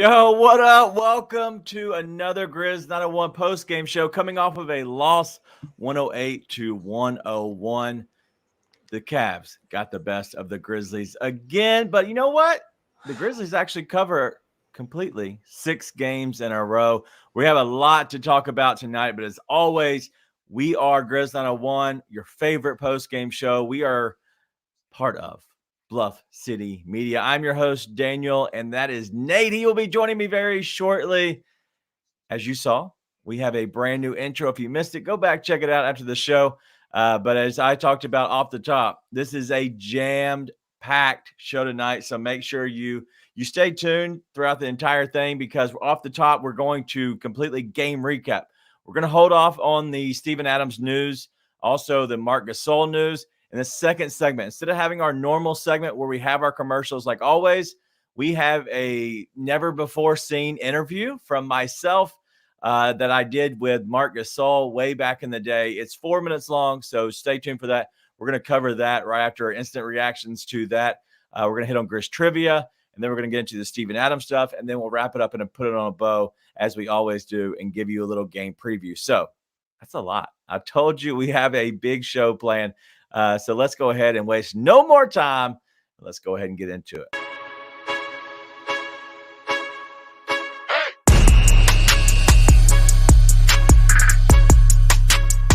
Yo, what up? Welcome to another Grizz 901 post-game show coming off of a loss 108-101. The Cavs got the best of the Grizzlies again, but you know what? The Grizzlies actually cover completely 6 games in a row. We have a lot to talk about tonight, but as always, we are Grizz 901, your favorite post-game show. We are part of Bluff City Media. I'm your host, Daniel, and that is Nate. He will be joining me very shortly. As you saw, we have a brand new intro. If you missed it, go back, check it out after the show. But as I talked about off the top, this is a jammed-packed show tonight, so make sure you stay tuned throughout the entire thing because off the top, we're going to completely game recap. We're going to hold off on the Steven Adams news, also the Marc Gasol news. In the second segment, instead of having our normal segment where we have our commercials like always, we have a never-before-seen interview from myself that I did with Marc Gasol way back in the day. It's 4 minutes long, so stay tuned for that. We're going to cover that right after our instant reactions to that. We're going to hit on Grizz trivia, and then we're going to get into the Steven Adams stuff, and then we'll wrap it up and put it on a bow, as we always do, and give you a little game preview. So that's a lot. I told you we have a big show planned. So let's go ahead and waste no more time. Let's go ahead and get into it.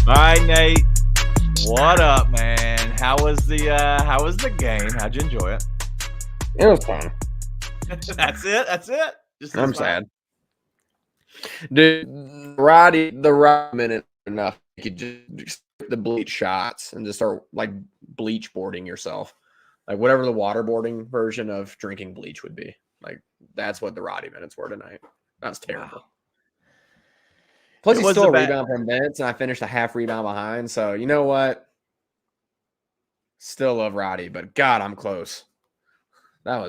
All right, Nate. What up, man? How was the game? How'd you enjoy it? It was fun. That's it. I'm sad. Dude, the Roddy minute enough. You could just the bleach shots and just start like bleach boarding yourself. Like whatever the waterboarding version of drinking bleach would be. Like that's what the Roddy minutes were tonight. That's terrible. Wow. Plus he stole a rebound from Vince and I finished a half rebound behind. So you know what? Still love Roddy, but God, I'm close. Now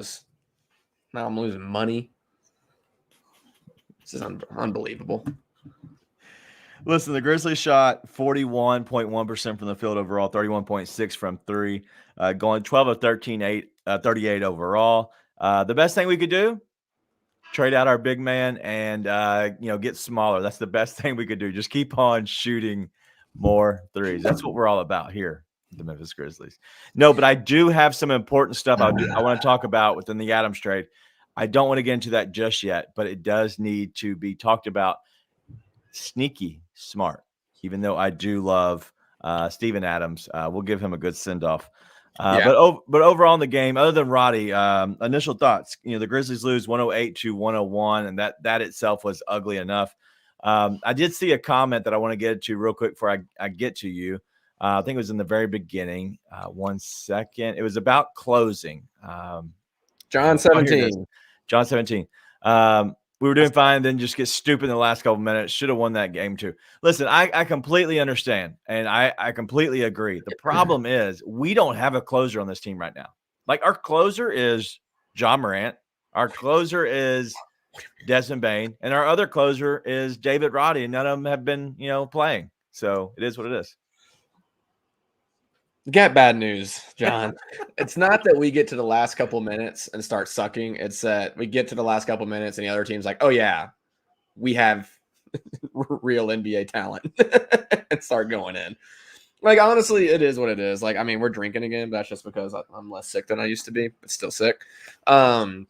I'm losing money. This is unbelievable. Listen, the Grizzlies shot 41.1% from the field overall, 31.6 from three, going 12 of 13, 38 overall. The best thing we could do, trade out our big man and, get smaller. That's the best thing we could do. Just keep on shooting more threes. That's what we're all about here at the Memphis Grizzlies. No, but I do have some important stuff I want to talk about within the Adams trade. I don't want to get into that just yet, but it does need to be talked about. Sneaky smart, even though I do love Steven Adams. We'll give him a good send-off. But overall in the game, other than Roddy, initial thoughts. The Grizzlies lose 108-101, and that itself was ugly enough. I did see a comment that I want to get to real quick before I get to you. I think it was in the very beginning. 1 second. It was about closing. John 17. John 17. We were doing fine, then just get stupid in the last couple minutes. Should have won that game too. Listen, I completely understand, and I completely agree. The problem is we don't have a closer on this team right now. Like our closer is John Morant. Our closer is Desmond Bane, and our other closer is David Roddy, and none of them have been, playing. So it is what it is. Got bad news, John. It's not that we get to the last couple minutes and start sucking. It's that we get to the last couple minutes and the other team's like, oh, yeah, we have real NBA talent and start going in. Like, honestly, it is what it is. Like, I mean, we're drinking again, but that's just because I'm less sick than I used to be, but still sick. The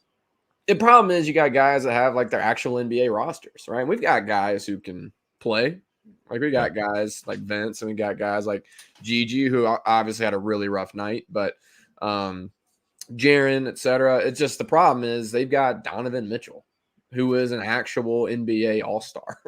problem is you got guys that have, like, their actual NBA rosters, right? And we've got guys who can play. Like we got guys like Vince and we got guys like Gigi who obviously had a really rough night, but Jaren, etc. It's just the problem is they've got Donovan Mitchell, who is an actual NBA All-Star,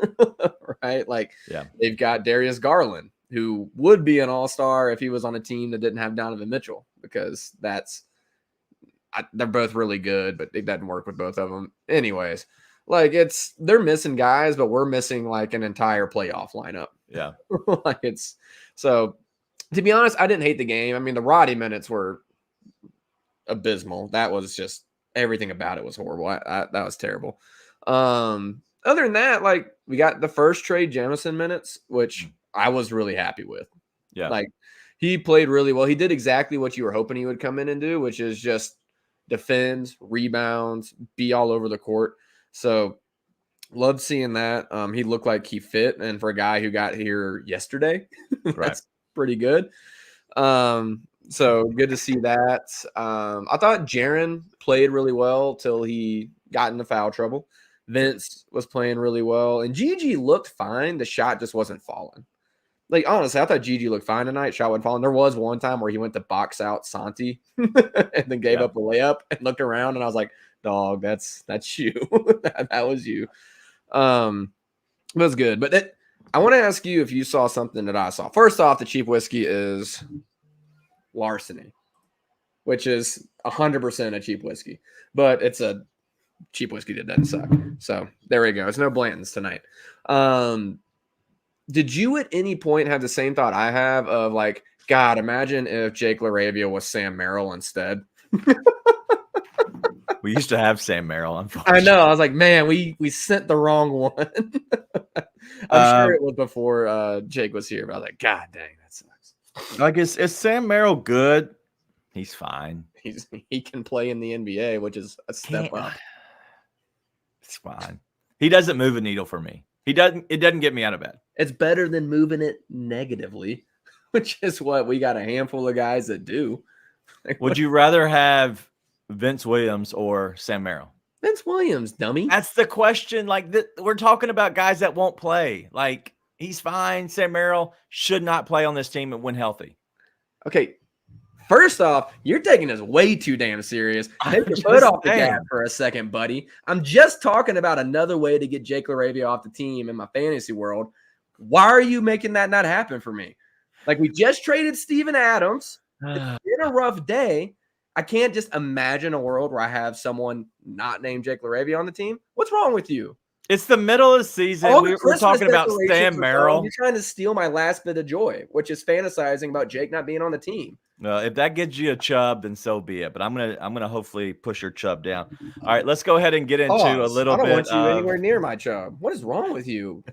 right? Like they've got Darius Garland, who would be an All-Star if he was on a team that didn't have Donovan Mitchell, because they're both really good, but it doesn't work with both of them. Anyways. Like they're missing guys, but we're missing like an entire playoff lineup. Yeah. So to be honest, I didn't hate the game. I mean, the Roddy minutes were abysmal. That was just everything about it was horrible. That was terrible. Other than that, like we got the first trade Jamison minutes, which I was really happy with. Yeah. Like he played really well. He did exactly what you were hoping he would come in and do, which is just defend, rebounds, be all over the court. So loved seeing that. He looked like he fit, and for a guy who got here yesterday, that's pretty good. So good to see that. I thought Jaren played really well till he got into foul trouble. Vince was playing really well, and Gigi looked fine. The shot just wasn't falling. Like, honestly, I thought Gigi looked fine tonight. Shot wasn't falling. There was one time where he went to box out Santi and then gave up a layup and looked around, and I was like, dog, that's you. that was you. It was good. But I want to ask you if you saw something that I saw. First off, the cheap whiskey is larceny, which is 100% a cheap whiskey, but it's a cheap whiskey that doesn't suck. So there we go. It's no Blanton's tonight. Did you at any point have the same thought I have of like, God, imagine if Jake LaRavia was Sam Merrill instead? We used to have Sam Merrill, unfortunately. I know. I was like, man, we sent the wrong one. I'm sure it was before Jake was here, but I was like, God dang, that sucks. Like, is Sam Merrill good? He's fine. He can play in the NBA, which is a step up. It's fine. He doesn't move a needle for me. It doesn't get me out of bed. It's better than moving it negatively, which is what we got a handful of guys that do. Would you rather have Vince Williams or Sam Merrill? Vince Williams, dummy. That's the question. Like, we're talking about guys that won't play. Like, he's fine. Sam Merrill should not play on this team when healthy. Okay. First off, you're taking this way too damn serious. Take your foot off the gas for a second, buddy. I'm just talking about another way to get Jake LaRavia off the team in my fantasy world. Why are you making that not happen for me? Like, we just traded Steven Adams. It's been a rough day. I can't just imagine a world where I have someone not named Jake LaRavia on the team. What's wrong with you? It's the middle of the season. We're talking about Sam Merrill. You're trying to steal my last bit of joy, which is fantasizing about Jake not being on the team. If that gets you a chub, then so be it. But I'm gonna hopefully push your chub down. All right, let's go ahead and get into a little bit. I don't want you anywhere near my chub. What is wrong with you?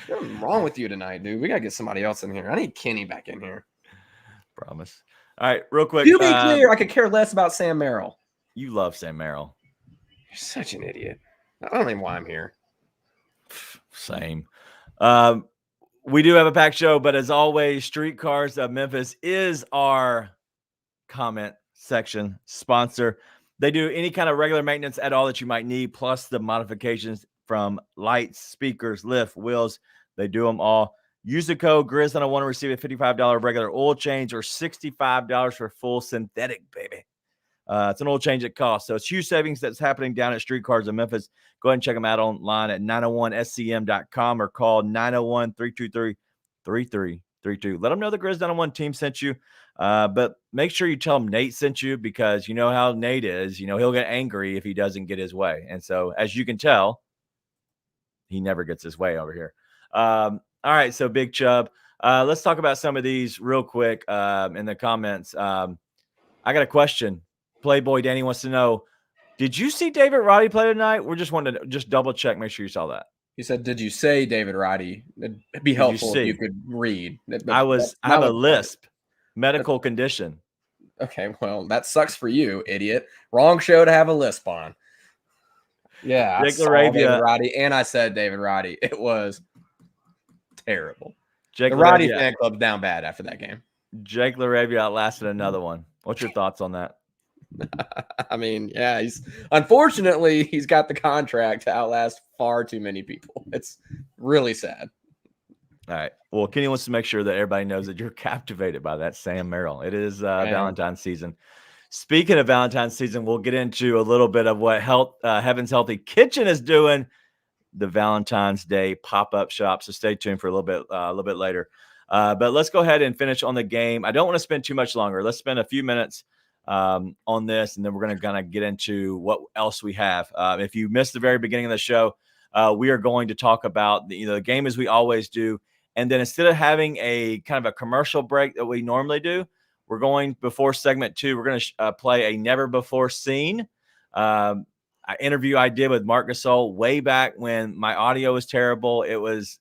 What's wrong with you tonight, dude? We gotta get somebody else in here. I need Kenny back in here. Promise. All right, real quick. To be clear, I could care less about Sam Merrill. You love Sam Merrill. You're such an idiot. I don't even know why I'm here. Same. We do have a packed show, but as always, Streetcars of Memphis is our comment section sponsor. They do any kind of regular maintenance at all that you might need, plus the modifications from lights, speakers, lift, wheels. They do them all. Use the code Grizz on a one to receive a $55 regular oil change or $65 for full synthetic, baby. It's an oil change at cost. So it's huge savings that's happening down at Streetcars of Memphis. Go ahead and check them out online at 901scm.com or call 901-323-3332. Let them know the Grizz 901 team sent you. But make sure you tell them Nate sent you, because you know how Nate is. You know, he'll get angry if he doesn't get his way. And so, as you can tell, he never gets his way over here. All right, so Big Chub. Let's talk about some of these real quick in the comments. I got a question. Playboy Danny wants to know, did you see David Roddy play tonight? We're just wanting to just double check, make sure you saw that. He said, did you say David Roddy? It'd be helpful if you could read. I have a lisp, medical condition. Okay, well, that sucks for you, idiot. Wrong show to have a lisp on. Yeah, I saw David Roddy, and I said David Roddy. It was terrible. The Roddy fan club's down bad after that game. Jake LaRavia outlasted another one. What's your thoughts on that? I mean, yeah, unfortunately he's got the contract to outlast far too many people. It's really sad. All right. Well, Kenny wants to make sure that everybody knows that you're captivated by that Sam Merrill. It is Valentine's season. Speaking of Valentine's season, we'll get into a little bit of what Heaven's Healthy Kitchen is doing, the Valentine's Day pop-up shop. So stay tuned for a little bit later. But let's go ahead and finish on the game. I don't want to spend too much longer. Let's spend a few minutes on this, and then we're going to kind of get into what else we have. If you missed the very beginning of the show, we are going to talk about the game as we always do. And then instead of having a kind of a commercial break that we normally do, we're going before segment 2. We're going to play a never before seen interview I did with Marc Gasol way back when my audio was terrible. It was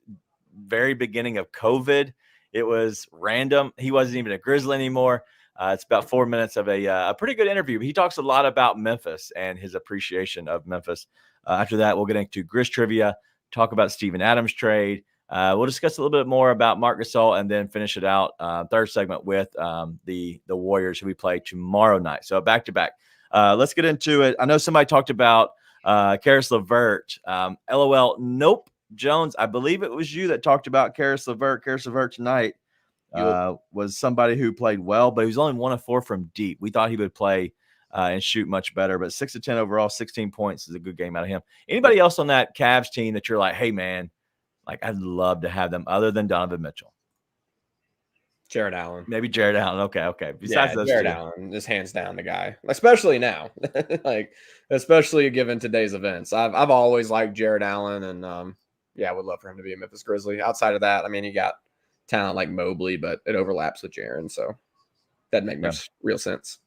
very beginning of COVID. It was random. He wasn't even a Grizzly anymore. It's about 4 minutes of a pretty good interview. He talks a lot about Memphis and his appreciation of Memphis. After that, we'll get into Grizz trivia, talk about Steven Adams trade. We'll discuss a little bit more about Marc Gasol and then finish it out, third segment with the Warriors who we play tomorrow night. So back to back. Let's get into it. I know somebody talked about Karis LeVert. LOL. Nope. Jones, I believe it was you that talked about Karis LeVert. Karis LeVert tonight was somebody who played well, but he was only 1 of 4 from deep. We thought he would play and shoot much better, but 6 of 10 overall, 16 points is a good game out of him. Anybody else on that Cavs team that you're like, hey, man, like I'd love to have them other than Donovan Mitchell? Jared Allen. Maybe Jared Allen. Okay. Besides those Jared two. Allen is hands down the guy, especially now. Like, especially given today's events. I've always liked Jared Allen, and I would love for him to be a Memphis Grizzly. Outside of that, I mean, he got talent like Mobley, but it overlaps with Jaren, so that makes much real sense.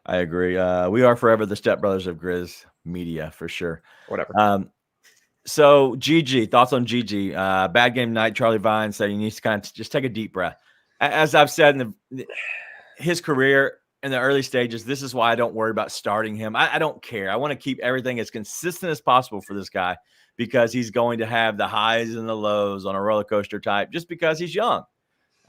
I agree. We are forever the stepbrothers of Grizz media for sure. Whatever. So Gigi, thoughts on Gigi? Bad game tonight. Charlie Vine said he needs to kind of just take a deep breath. As I've said in his career in the early stages, this is why I don't worry about starting him. I don't care. I want to keep everything as consistent as possible for this guy because he's going to have the highs and the lows on a roller coaster type just because he's young.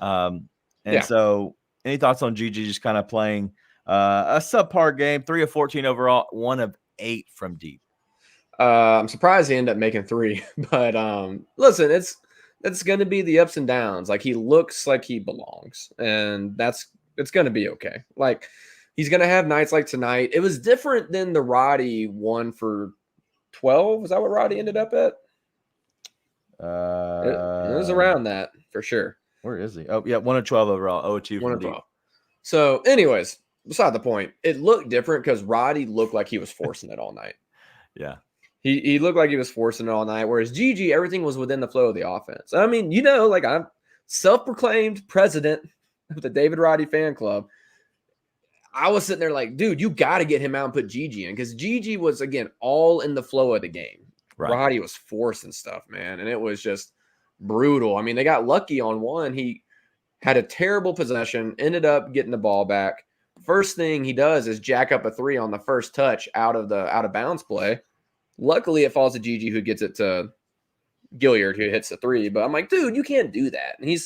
So any thoughts on Gigi just kind of playing a subpar game, 3 of 14 overall, 1 of 8 from deep? I'm surprised he ended up making 3, but listen, it's going to be the ups and downs. Like, he looks like he belongs, and it's going to be okay. Like, he's going to have nights like tonight. It was different than the Roddy 1 for 12. Is that what Roddy ended up at? It was around that for sure. Where is he? Oh, yeah, 1 of 12 overall, 0 of 2 1 from of deep. 12. So, anyways, beside the point, it looked different because Roddy looked like he was forcing it all night. Yeah. He looked like he was forcing it all night, whereas Gigi, everything was within the flow of the offense. I mean, like, I'm self-proclaimed president of the David Roddy fan club. I was sitting there like, dude, you got to get him out and put Gigi in because Gigi was, again, all in the flow of the game. Right. Roddy was forcing stuff, man, and it was just brutal. I mean, they got lucky on one. He had a terrible possession, ended up getting the ball back. First thing he does is jack up a 3 on the first touch out of bounds play. Luckily, it falls to Gigi, who gets it to Gilliard, who hits the 3. But I'm like, dude, you can't do that. And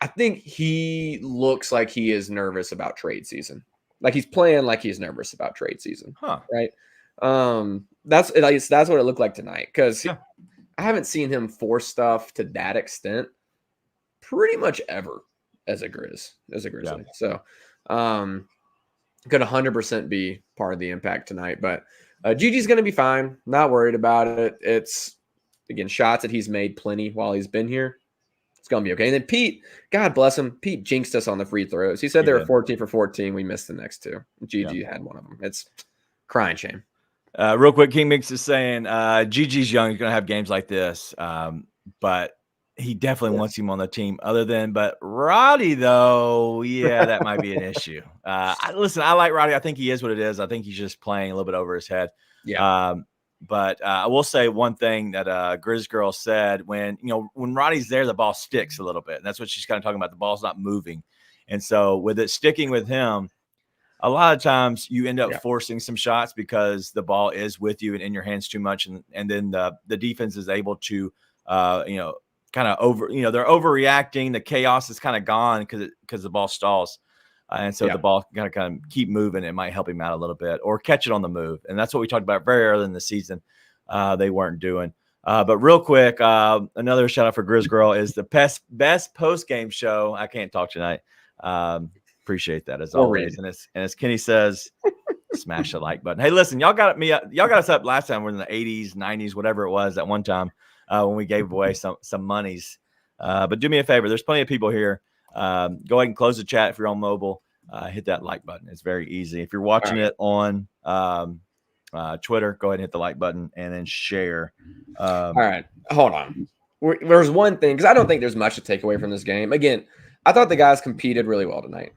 I think he looks like he is nervous about trade season. Like, he's playing like he's nervous about trade season. Right? That's what it looked like tonight. Because I haven't seen him force stuff to that extent pretty much ever as a Grizzly. Yeah. So, could 100% be part of the impact tonight. But Gigi's going to be fine. Not worried about it. It's, again, shots that he's made plenty while he's been here. It's going to be okay. And then Pete, God bless him, Pete jinxed us on the free throws. He said they were 14 for 14. We missed the next 2. Gigi had one of them. It's crying shame. Real quick, King Mix is saying Gigi's young. He's going to have games like this. But he definitely wants him on the team but Roddy, though, that might be an issue. Listen, I like Roddy. I think he is what it is. I think he's just playing a little bit over his head. Yeah. But I will say one thing that Grizz Girl said, when Roddy's there, the ball sticks a little bit. And that's what she's kind of talking about. The ball's not moving. And so with it sticking with him, a lot of times you end up forcing some shots because the ball is with you and in your hands too much. And then the defense is able to, kind of they're overreacting. The chaos is kind of gone because the ball stalls. And so the ball kind of keep moving. It might help him out a little bit or catch it on the move. And that's what we talked about very early in the season. They weren't doing. But real quick, another shout out for Grizz Girl is the best post-game show. I can't talk tonight. Appreciate that as always. And as Kenny says, smash the like button. Hey, listen, y'all got us up last time. We're in the 80s, 90s, whatever it was at one time. When we gave away some monies. But do me a favor. There's plenty of people here. Go ahead and close the chat if you're on mobile. Hit that like button. It's very easy. If you're watching it on Twitter, go ahead and hit the like button and then share. All right. Hold on. There's one thing, because I don't think there's much to take away from this game. Again, I thought the guys competed really well tonight.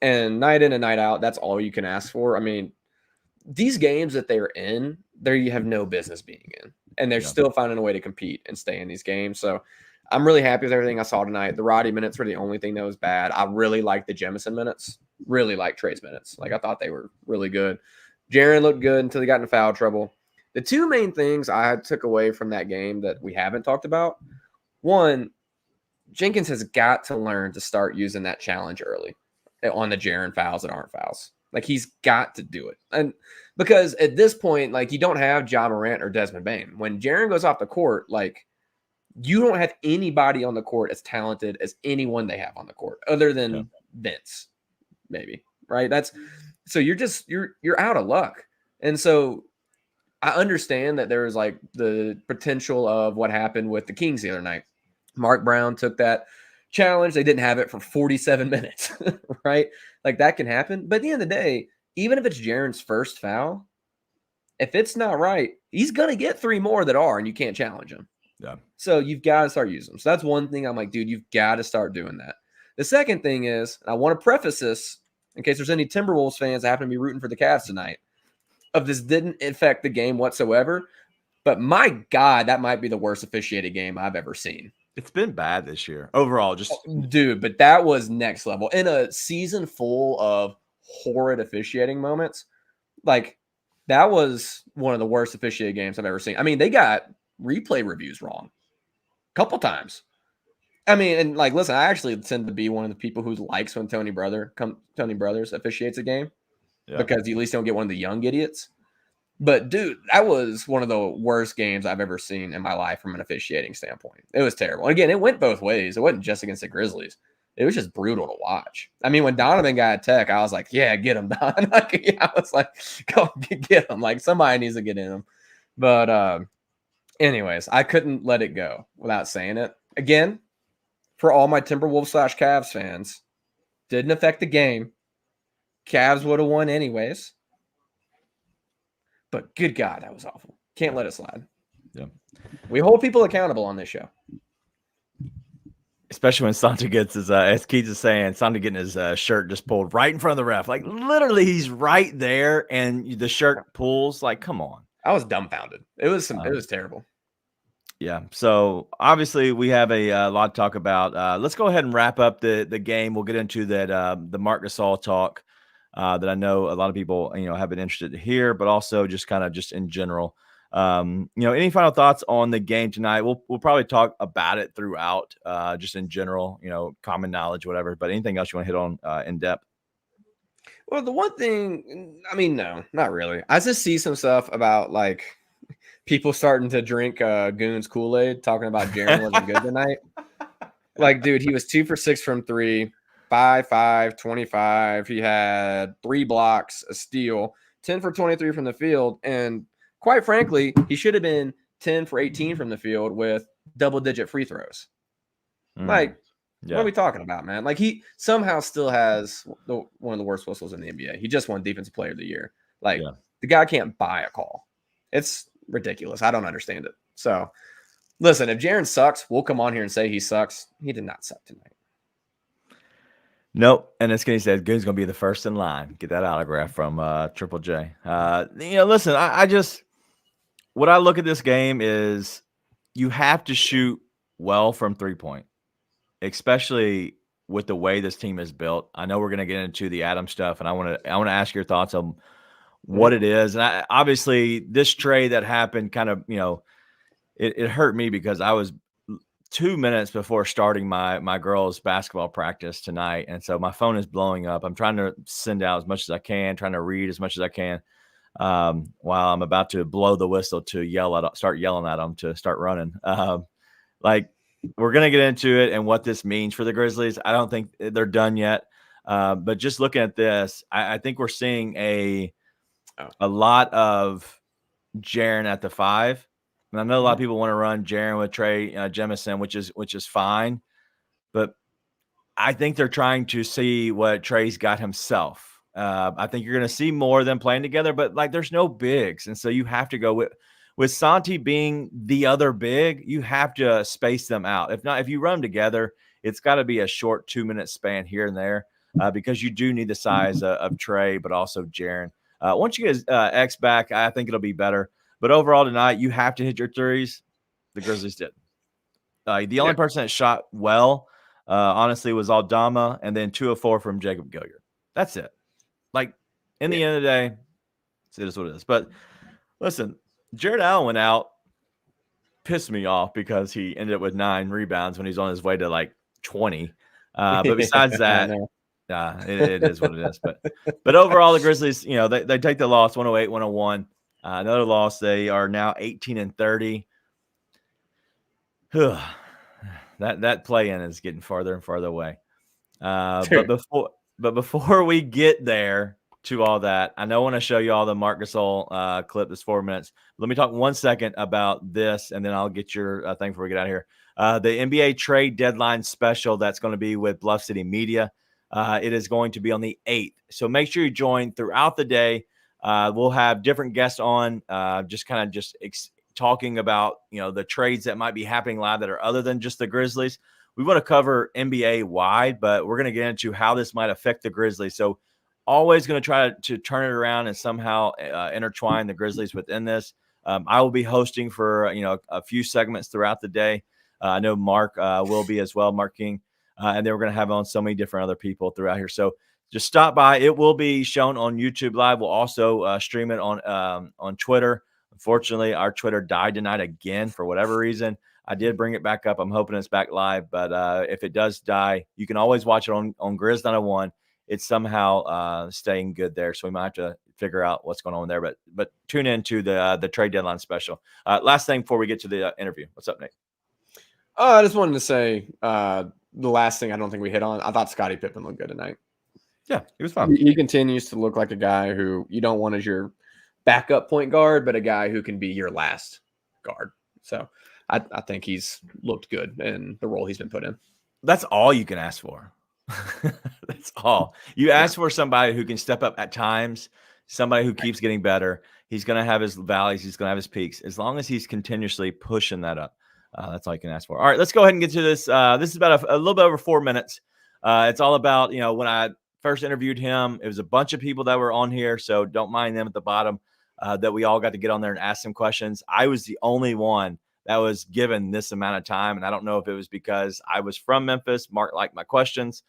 And night in and night out, that's all you can ask for. I mean, these games that they're in, you have no business being in. And they're still finding a way to compete and stay in these games. So I'm really happy with everything I saw tonight. The Roddy minutes were the only thing that was bad. I really liked the Jemison minutes. Really liked Trey's minutes. Like, I thought they were really good. Jaren looked good until he got into foul trouble. The two main things I took away from that game that we haven't talked about, one, Jenkins has got to learn to start using that challenge early on the Jaren fouls that aren't fouls. Like, he's got to do it. And because at this point, like, you don't have Ja Morant or Desmond Bane. When Jaren goes off the court, like, you don't have anybody on the court as talented as anyone they have on the court other than Vince, maybe, right? So you're out of luck. And so I understand that there was like the potential of what happened with the Kings the other night. Mark Brown took that challenge. They didn't have it for 47 minutes, right? Like, that can happen. But at the end of the day, even if it's Jaren's first foul, if it's not right, he's going to get 3 more that are, and you can't challenge him. Yeah. So you've got to start using them. So that's one thing I'm like, dude, you've got to start doing that. The second thing is, and I want to preface this in case there's any Timberwolves fans that happen to be rooting for the Cavs tonight, of this didn't affect the game whatsoever. But my God, that might be the worst officiated game I've ever seen. It's been bad this year overall. Just dude, but that was next level in a season full of horrid officiating moments. Like, that was one of the worst officiated games I've ever seen. I mean, they got replay reviews wrong a couple times. I mean, and like, listen, I actually tend to be one of the people who likes when Tony Brothers officiates a game because you at least don't get one of the young idiots. But dude, that was one of the worst games I've ever seen in my life from an officiating standpoint. It was terrible. And again, it went both ways. It wasn't just against the Grizzlies. It was just brutal to watch. I mean, when Donovan got a tech, I was like, yeah, get him, Don. Like, I was like, go get him. Like, somebody needs to get in him. But anyways, I couldn't let it go without saying it. Again, for all my Timberwolves / Cavs fans, didn't affect the game. Cavs would have won anyways. But good God, that was awful. Can't let it slide. Yeah. We hold people accountable on this show. Especially when Santi gets his, as Keith is saying, Santi getting his shirt just pulled right in front of the ref. Like, literally, he's right there, and the shirt pulls. Like, come on. I was dumbfounded. It was terrible. Yeah. So, obviously, we have a lot to talk about. Let's go ahead and wrap up the game. We'll get into that the Marc Gasol talk. That I know a lot of people, have been interested to hear, but also just kind of just in general. Any final thoughts on the game tonight? We'll probably talk about it throughout, just in general, common knowledge, whatever. But anything else you want to hit on in depth? Well, the one thing, I mean, no, not really. I just see some stuff about like people starting to drink Goon's Kool-Aid, talking about Jaren wasn't good tonight. Like, dude, he was 2 for 6 from 3. 5, 25. He had 3 blocks, a steal, 10 for 23 from the field. And quite frankly, he should have been 10 for 18 from the field with double-digit free throws. Like, what are we talking about, man? Like, he somehow still has one of the worst whistles in the NBA. He just won Defensive Player of the Year. Like, the guy can't buy a call. It's ridiculous. I don't understand it. So, listen, if Jaren sucks, we'll come on here and say he sucks. He did not suck tonight. Nope. And as Skinny said, Goon's going to be the first in line. Get that autograph from Triple J. Listen, I just – what I look at this game is you have to shoot well from three-point, especially with the way this team is built. I know we're going to get into the Adam stuff, and I want to ask your thoughts on what it is. And obviously, this trade that happened kind of, it hurt me because I was – 2 minutes before starting my girls' basketball practice tonight. And so my phone is blowing up. I'm trying to send out as much as I can, trying to read as much as I can while I'm about to blow the whistle to start yelling at them to start running. Like, we're going to get into it and what this means for the Grizzlies. I don't think they're done yet. But just looking at this, I think we're seeing a lot of Jaren at the 5. And I know a lot of people want to run Jaren with Trey Jemison, which is fine. But I think they're trying to see what Trey's got himself. I think you're going to see more of them playing together, but like there's no bigs. And so you have to go with Santi being the other big, you have to space them out. If not, if you run them together, it's got to be a short 2-minute span here and there because you do need the size of Trey, but also Jaren. Once you get X back, I think it'll be better. But overall tonight, you have to hit your threes. The Grizzlies did. The only person that shot well, honestly, was Aldama, and then 2 of 4 from Jacob Gilliard. That's it. Like, in the end of the day, it is what it is. But listen, Jared Allen went out, pissed me off because he ended up with 9 rebounds when he's on his way to like 20. But besides that, it is what it is. But overall, the Grizzlies, they take the loss 108-101. Another loss. They are now 18-30. That play-in is getting farther and farther away. But before we get there to all that, I want to show you all the Marc Gasol clip. This 4 minutes. Let me talk 1 second about this, and then I'll get your thing before we get out of here. The NBA trade deadline special that's going to be with Bluff City Media. It is going to be on the 8th. So make sure you join throughout the day. We'll have different guests on, talking about, the trades that might be happening live that are other than just the Grizzlies. We want to cover NBA wide, but we're going to get into how this might affect the Grizzlies. So always going to try to turn it around and somehow intertwine the Grizzlies within this. I will be hosting for, a few segments throughout the day. I know Mark will be as well, Mark King. And then we're going to have on so many different other people throughout here. So just stop by. It will be shown on YouTube Live. We'll also stream it on Twitter. Unfortunately, our Twitter died tonight again for whatever reason. I did bring it back up. I'm hoping it's back live. But if it does die, you can always watch it on Grizz 901. It's somehow staying good there. So we might have to figure out what's going on there. But tune in to the trade deadline special. Last thing before we get to the interview. What's up, Nick? I just wanted to say the last thing I don't think we hit on. I thought Scottie Pippen looked good tonight. Yeah, he was fun. He continues to look like a guy who you don't want as your backup point guard, but a guy who can be your last guard. So I think he's looked good in the role he's been put in. That's all you can ask for. That's all. You ask for somebody who can step up at times, somebody who keeps getting better. He's going to have his valleys. He's going to have his peaks. As long as he's continuously pushing that up, that's all you can ask for. All right, let's go ahead and get to this. This is about a little bit over 4 minutes. It's all about, when I first interviewed him, it was a bunch of people that were on here, so don't mind them at the bottom that we all got to get on there and ask some questions. I was the only one that was given this amount of time, and I don't know if it was because I was from Memphis, Mark liked my questions,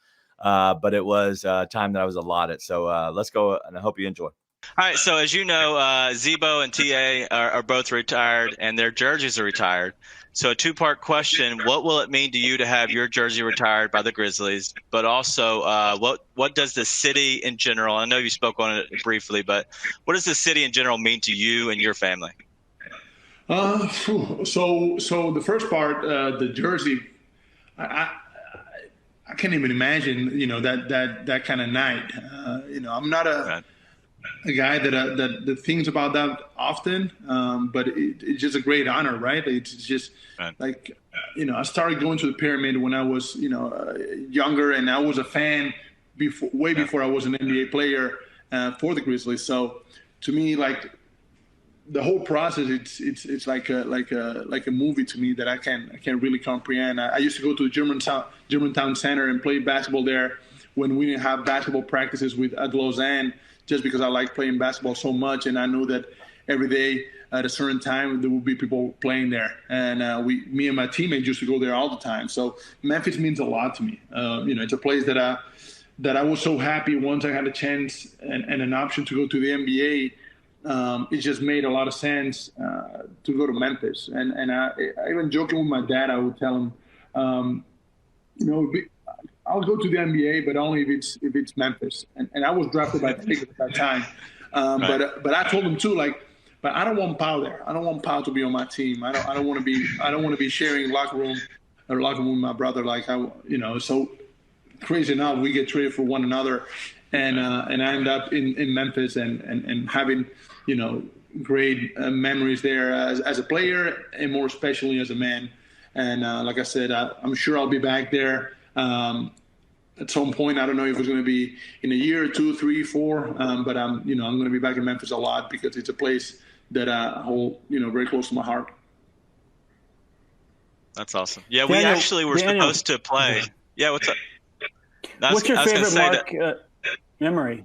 but it was time that I was allotted. So let's go, and I hope you enjoy. All right, so as you know, Zebo and TA are both retired, and their jerseys are retired. So a two-part question: what will it mean to you to have your jersey retired by the Grizzlies? But also, what does the city in general? I know you spoke on it briefly, but what does the city in general mean to you and your family? So the first part, the jersey, I can't even imagine, that kind of night. I'm not a guy that thinks about that often, but it's just a great honor, right? It's just like, I started going to the Pyramid when I was, younger, and I was a fan before I was an NBA player for the Grizzlies. So to me, like, the whole process, it's like a movie to me that I can't really comprehend. I used to go to the Germantown Center and play basketball there when we didn't have basketball practices at Lausanne, just because I like playing basketball so much, and I knew that every day at a certain time there would be people playing there, and me and my teammates used to go there all the time. So Memphis means a lot to me. It's a place that I was so happy once I had a chance and an option to go to the NBA. It just made a lot of sense to go to Memphis. And I even joking with my dad, I would tell him, I'll go to the NBA, but only if it's Memphis. And I was drafted by the Lakers at that time. But I told him too, but I don't want Pau there. I don't want Pau to be on my team. I don't want to be sharing locker room with my brother. So crazy enough, we get traded for one another, and I end up in Memphis and having, great memories there as a player, and more especially as a man. And like I said, I'm sure I'll be back there at some point. I don't know if it's going to be in a year, 2, 3, 4, but I'm going to be back in Memphis a lot because it's a place that I hold, very close to my heart. That's awesome. Yeah, we actually were supposed to play. Yeah, what's up? What's your favorite Marc memory?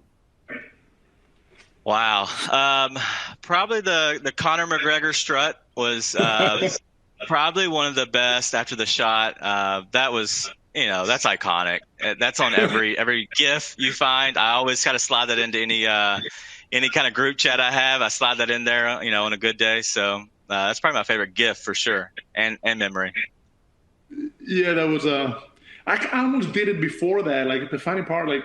Wow. Probably the Conor McGregor strut was probably one of the best after the shot. That was, that's iconic. That's on every GIF you find. I always kind of slide that into any kind of group chat I have, I slide that in there, on a good day. So that's probably my favorite gift for sure, and memory. Yeah, that was I almost did it before that. Like the funny part, like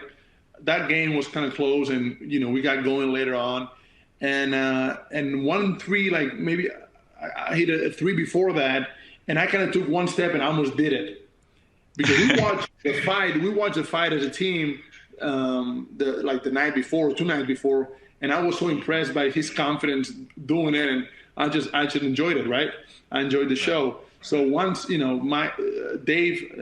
that game was kind of close, and we got going later on, and 1-3, like maybe I hit a 3 before that, and I kind of took one step and I almost did it because we watched the fight. We watched the fight as a team, the night before, 2 nights before, and I was so impressed by his confidence doing it, and I just enjoyed it. Right, I enjoyed the show. So once my Dave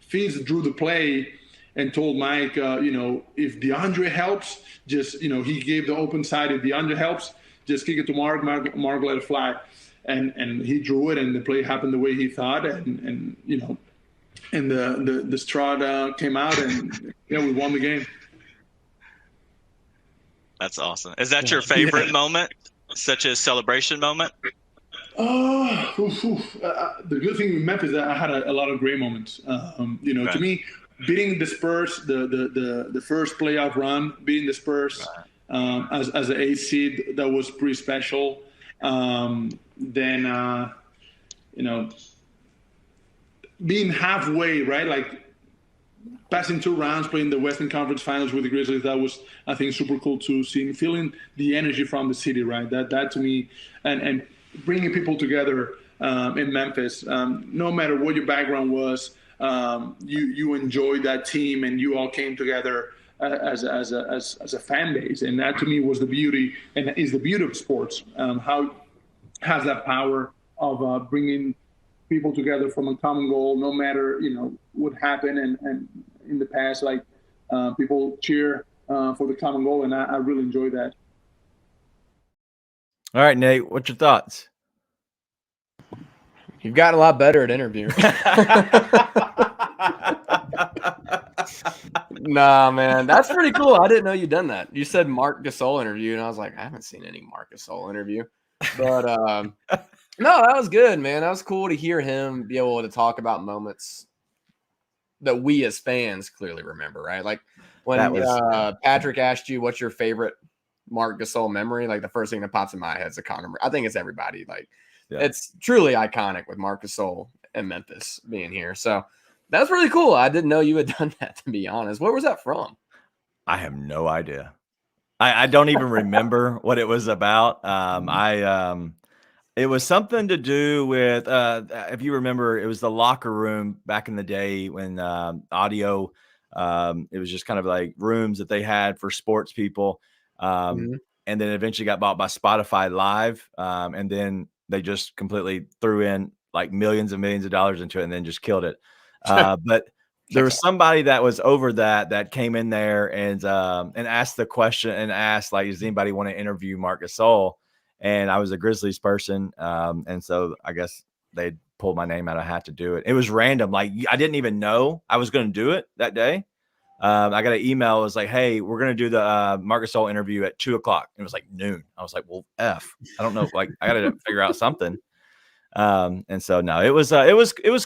Fitz drew the play and told Mike, if DeAndre helps, just he gave the open side. If DeAndre helps, just kick it to Marc. Marc let it fly, and he drew it, and the play happened the way he thought, and the Strad came out, and we won the game. That's awesome. Is that your favorite moment, such a celebration moment? The good thing with Memphis is that I had a lot of great moments. Right. To me, beating the Spurs, the first playoff run, beating the Spurs as the 8th seed, that was pretty special. Then being halfway, right, like passing 2 rounds, playing the Western Conference Finals with the Grizzlies, that was, I think, super cool to see, feeling the energy from the city, right? That to me, and bringing people together in Memphis, no matter what your background was, you enjoyed that team, and you all came together as a fan base, and that to me was the beauty, and is the beauty of sports. How it has that power of bringing people together from a common goal, no matter what happened and in the past, like people cheer for the common goal, and I really enjoy that. All right, Nate, what's your thoughts? You've gotten a lot better at interviewing. Nah, man, that's pretty cool. I didn't know you'd done that. You said Marc Gasol interview, and I was like, I haven't seen any Marc Gasol interview. But no, that was good, man. That was cool to hear him be able to talk about moments that we as fans clearly remember, right? Like when Patrick asked you what's your favorite Marc Gasol memory, like the first thing that pops in my head is the Connor. I think it's everybody. Like it's truly iconic with Marc Gasol and Memphis being here. So that's really cool. I didn't know you had done that, to be honest. Where was that from? I have no idea. I don't even remember what it was about. It was something to do with, if you remember, it was the locker room back in the day when audio, it was just kind of like rooms that they had for sports people. And then eventually got bought by Spotify Live. And then they just completely threw in like millions and millions of dollars into it and then just killed it. But there was somebody that was over that came in there and asked the question and asked, like, does anybody want to interview Marc Gasol? And I was a Grizzlies person. And so I guess they pulled my name out of a hat to do it. It was random. Like, I didn't even know I was going to do it that day. I got an email. It was like, hey, we're going to do the Marc Gasol interview at 2:00. It was like noon. I was like, well, I don't know. Like, I got to figure out something. And so, no, it was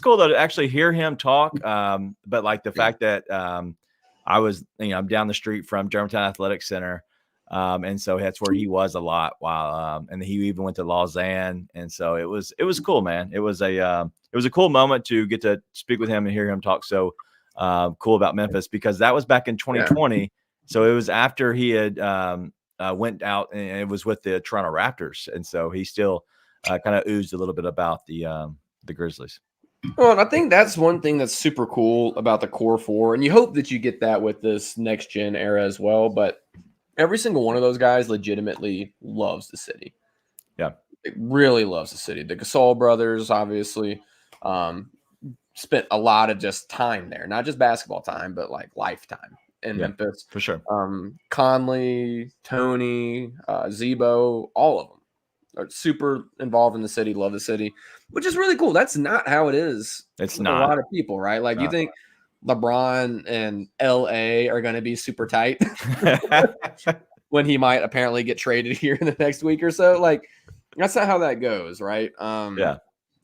cool to actually hear him talk. But like the fact that I was, I'm down the street from Germantown Athletic Center. And so that's where he was a lot while, and he even went to Lausanne. And so it was cool, man. It was a cool moment to get to speak with him and hear him talk so cool about Memphis, because that was back in 2020. Yeah. So it was after he had went out, and it was with the Toronto Raptors. And so he still kind of oozed a little bit about the Grizzlies. Well, and I think that's one thing that's super cool about the core four. And you hope that you get that with this next gen era as well. But every single one of those guys legitimately loves the city. Yeah. It really loves the city. The Gasol brothers, obviously, spent a lot of just time there, not just basketball time, but like lifetime in Memphis. For sure. Conley, Tony, Zebo, all of them are super involved in the city, love the city, which is really cool. That's not how it is. It's not. A lot of people, right? Like, you think LeBron and LA are going to be super tight when he might apparently get traded here in the next week or so. Like, that's not how that goes, right? Yeah.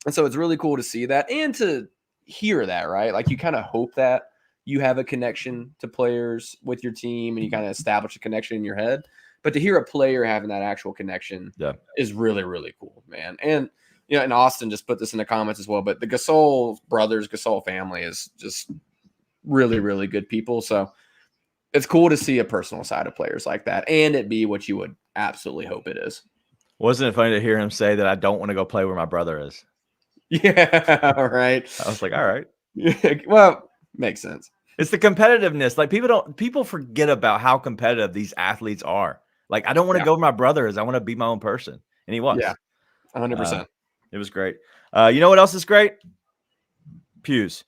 And so it's really cool to see that and to hear that, right? Like, you kind of hope that you have a connection to players with your team and you kind of establish a connection in your head, But to hear a player having that actual connection is really, really cool, man. And, and Austin just put this in the comments as well, but the Gasol brothers, Gasol family is just really, really good people. So it's cool to see a personal side of players like that and it be what you would absolutely hope it is. Wasn't it funny to hear him say that I don't want to go play where my brother is? Yeah, right. I was like, all right. Well, makes sense. It's the competitiveness. Like people forget about how competitive these athletes are. Like, I don't want to go where my brother is. I want to be my own person. And he was. Yeah, 100%. It was great. You know what else is great? Pews.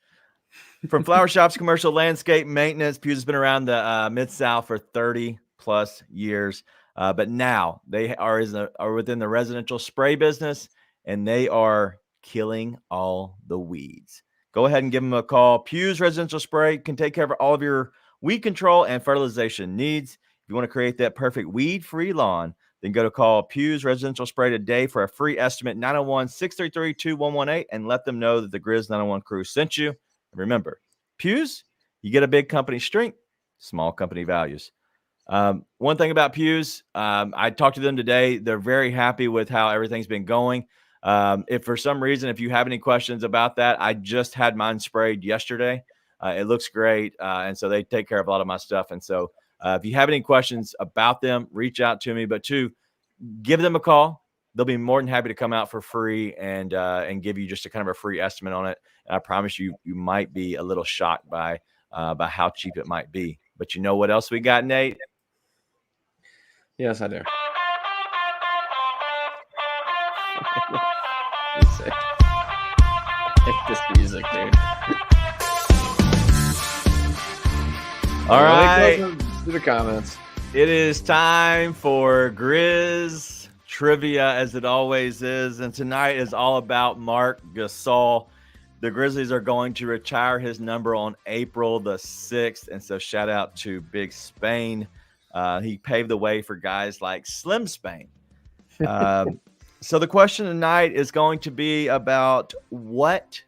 From flower shops, commercial landscape maintenance, Pews has been around the Mid-South for 30 plus years. But now they are within the residential spray business, and they are killing all the weeds. Go ahead and give them a call. Pews Residential Spray can take care of all of your weed control and fertilization needs. If you want to create that perfect weed-free lawn, then go to call Pews Residential Spray today for a free estimate, 901-633-2118, and let them know that the Grizz 901 crew sent you. And remember, Pews, you get a big company strength, small company values. One thing about Pews, I talked to them today. They're very happy with how everything's been going. If for some reason, if you have any questions about that, I just had mine sprayed yesterday. It looks great. And so they take care of a lot of my stuff. And so if you have any questions about them, reach out to me, but give them a call. They'll be more than happy to come out for free and give you just a kind of a free estimate on it. And I promise you might be a little shocked by how cheap it might be. But you know what else we got, Nate? Yes, I do. This music, dude. All right. To the comments. It is time for Grizz trivia, as it always is. And tonight is all about Marc Gasol. The Grizzlies are going to retire his number on April the 6th. And so shout out to Big Spain. He paved the way for guys like Slim Spain. So the question tonight is going to be about what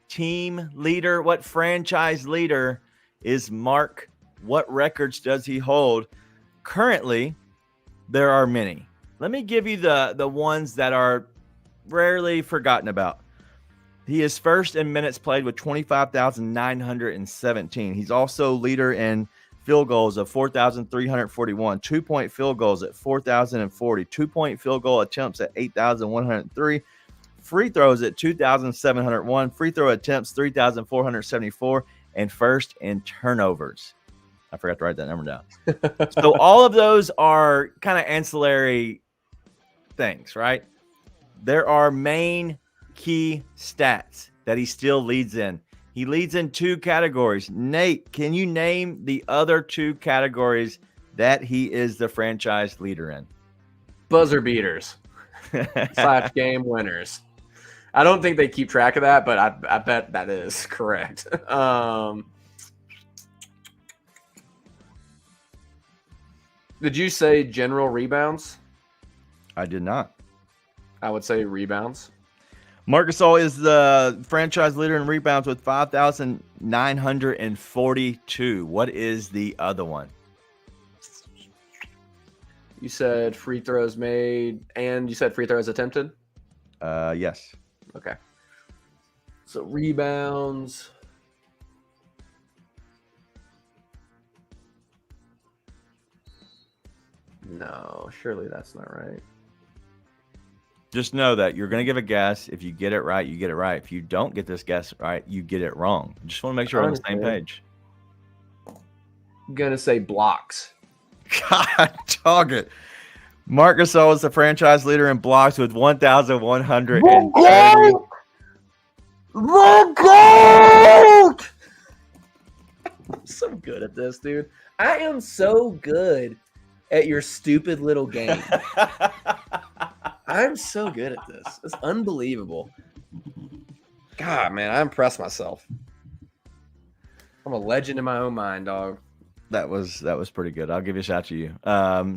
team leader, what franchise leader is Marc? What records does he hold? Currently, there are many. Let me give you the ones that are rarely forgotten about. He is first in minutes played with 25,917. He's also leader in field goals of 4,341, 2-point field goals at 4,040, 2-point field goal attempts at 8,103, free throws at 2,701, free throw attempts 3,474, and first in turnovers. I forgot to write that number down. So all of those are kind of ancillary things, right? There are main key stats that he still leads in. He leads in 2 categories. Nate, can you name the other 2 categories that he is the franchise leader in? Buzzer beaters / game winners. I don't think they keep track of that, but I bet that is correct. Did you say general rebounds? I did not. I would say rebounds. Marc Gasol is the franchise leader in rebounds with 5,942. What is the other one? You said free throws made, and you said free throws attempted? Yes. Okay. So rebounds. No, surely that's not right. Just know that you're going to give a guess. If you get it right, you get it right. If you don't get this guess right, you get it wrong. Just want to make sure we're on the same page. I'm going to say blocks. God, dog it. Marc Gasol is the franchise leader in blocks with 1,130. The GOAT! I'm so good at this, dude. I am so good at your stupid little game. I'm so good at this. It's unbelievable. God, man, I impress myself. I'm a legend in my own mind, dog. That was pretty good. I'll give you a shout to you.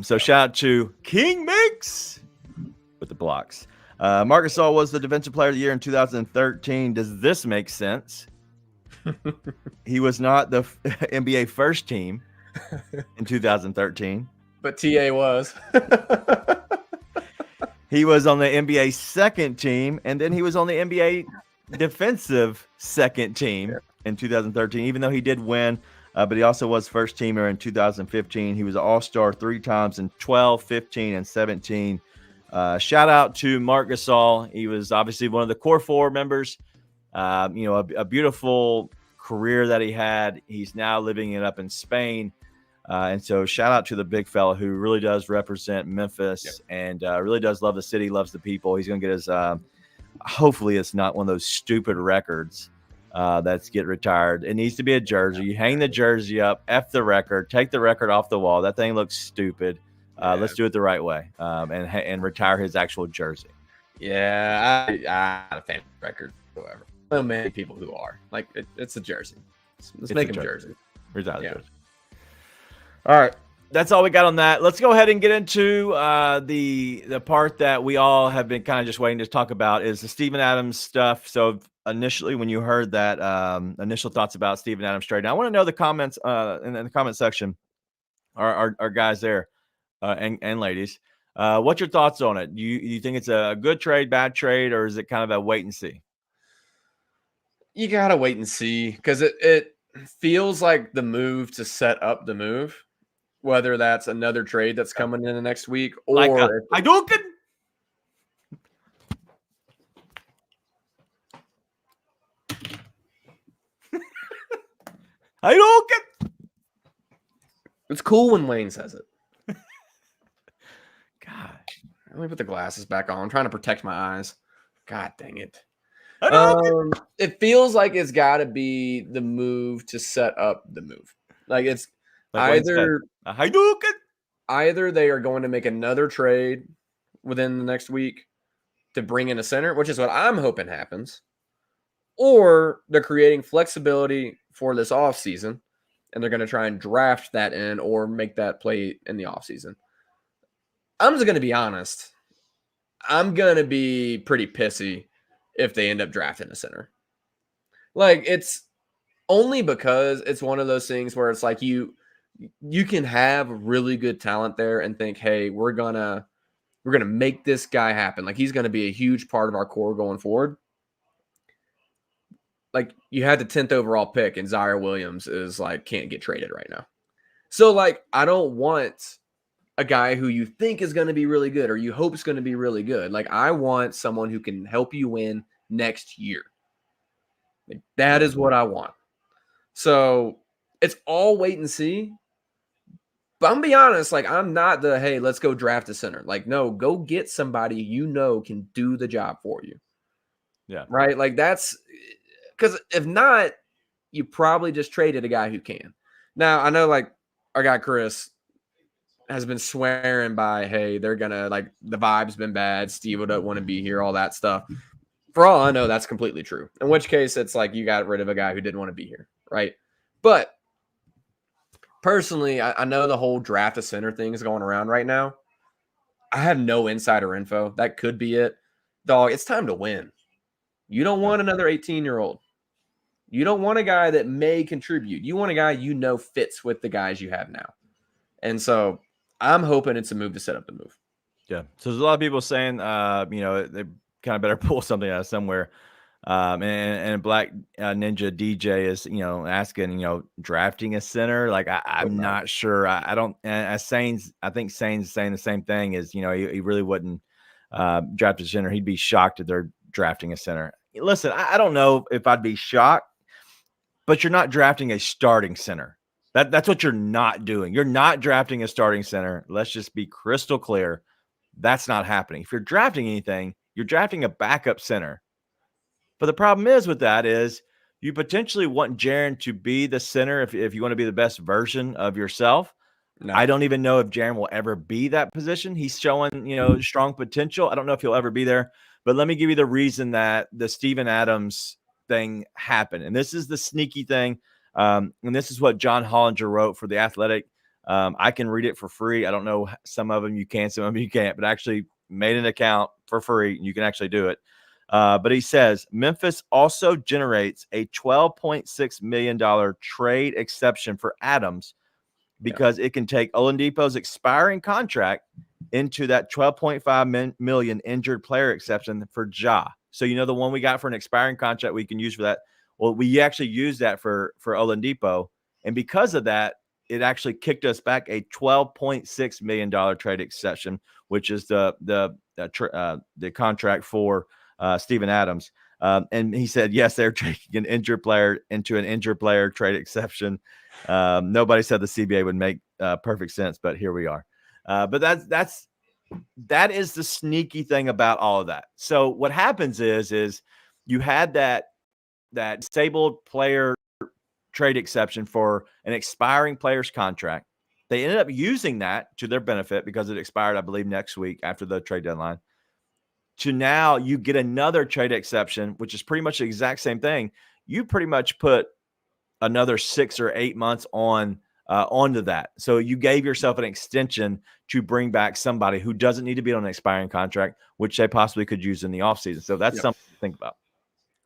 So shout out to King Mix with the blocks. Marc Gasol was the Defensive Player of the Year in 2013. Does this make sense? He was not the NBA first team in 2013. But TA was. He was on the NBA second team, and then he was on the NBA defensive second team in 2013, even though he did win. But he also was first teamer in 2015. He was an all-star 3 times in 12, 15, and 17. Shout out to Marc Gasol. He was obviously one of the core 4 members. A beautiful career that he had. He's now living it up in Spain. And so shout out to the big fella who really does represent Memphis and really does love the city, loves the people. He's going to get his hopefully it's not one of those stupid records that's get retired. It needs to be a jersey. You hang the jersey up, F the record, take the record off the wall. That thing looks stupid. Let's do it the right way and retire his actual jersey. Yeah, I'm not a fan of the record whatsoever. So many people who are. Like, it's a jersey. Let's make him jersey. Retire the jersey. All right. That's all we got on that. Let's go ahead and get into the part that we all have been kind of just waiting to talk about is the Steven Adams stuff. So initially, when you heard that initial thoughts about Steven Adams trade, now I want to know the comments in the comment section. Our guys there and ladies, what's your thoughts on it? You think it's a good trade, bad trade, or is it kind of a wait and see? You gotta wait and see because it feels like the move to set up the move. Whether that's another trade that's coming in the next week or I don't get. It's cool when Wayne says it. God, let me put the glasses back on. I'm trying to protect my eyes. God dang it. It feels like it's got to be the move to set up the move. Like it's either they are going to make another trade within the next week to bring in a center, which is what I'm hoping happens, or they're creating flexibility for this offseason, and they're going to try and draft that in or make that play in the offseason. I'm just going to be honest. I'm going to be pretty pissy if they end up drafting a center. Like, it's only because it's one of those things where it's like you can have really good talent there and think, hey, we're gonna make this guy happen. Like, he's gonna be a huge part of our core going forward. Like, you had the 10th overall pick, and Zaire Williams is like can't get traded right now. So, like, I don't want a guy who you think is going to be really good or you hope is going to be really good. Like, I want someone who can help you win next year. Like, that is what I want. So it's all wait and see. But I'm going to be honest, like, I'm not the, hey, let's go draft a center. Like, no, go get somebody you know can do the job for you. Yeah. Right? Like, that's because if not, you probably just traded a guy who can. Now, I know, like, our guy Chris has been swearing by, hey, they're going to, like, the vibe's been bad. Steve would want to be here, all that stuff. For all I know, that's completely true. In which case, it's like you got rid of a guy who didn't want to be here, right? But personally, I know the whole draft a center thing is going around right now. I have no insider info. That could be it. Dog, it's time to win. You don't want another 18-year-old. You don't want a guy that may contribute. You want a guy you know fits with the guys you have now. And so I'm hoping it's a move to set up the move. Yeah. So there's a lot of people saying, they kind of better pull something out of somewhere. And Black Ninja DJ is, asking, drafting a center. Like, I'm not sure. I don't. I think Sane's saying the same thing. Is, he really wouldn't draft a center. He'd be shocked if they're drafting a center. Listen, I don't know if I'd be shocked, but you're not drafting a starting center. That's what you're not doing. You're not drafting a starting center. Let's just be crystal clear. That's not happening. If you're drafting anything, you're drafting a backup center. But the problem is with that is you potentially want Jaren to be the center if you want to be the best version of yourself. No. I don't even know if Jaren will ever be that position. He's showing, strong potential. I don't know if he'll ever be there. But let me give you the reason that the Steven Adams thing happened. And this is the sneaky thing. And this is what John Hollinger wrote for The Athletic. I can read it for free. I don't know. Some of them you can, some of them you can't, but actually made an account for free. You can actually do it. But he says, Memphis also generates a $12.6 million trade exception for Adams because it can take Oladipo's expiring contract into that $12.5 million injured player exception for Ja. So, the one we got for an expiring contract we can use for that. Well, we actually used that for Oladipo. And because of that, it actually kicked us back a $12.6 million trade exception, which is the contract for Steven Adams. And he said, yes, they're taking an injured player into an injured player trade exception. Nobody said the CBA would make perfect sense, but here we are. But that is the sneaky thing about all of that. So what happens is you had that disabled player trade exception for an expiring player's contract. They ended up using that to their benefit because it expired, I believe, next week after the trade deadline. To now you get another trade exception, which is pretty much the exact same thing. You pretty much put another 6 or 8 months onto that. So you gave yourself an extension to bring back somebody who doesn't need to be on an expiring contract, which they possibly could use in the offseason. So that's something to think about.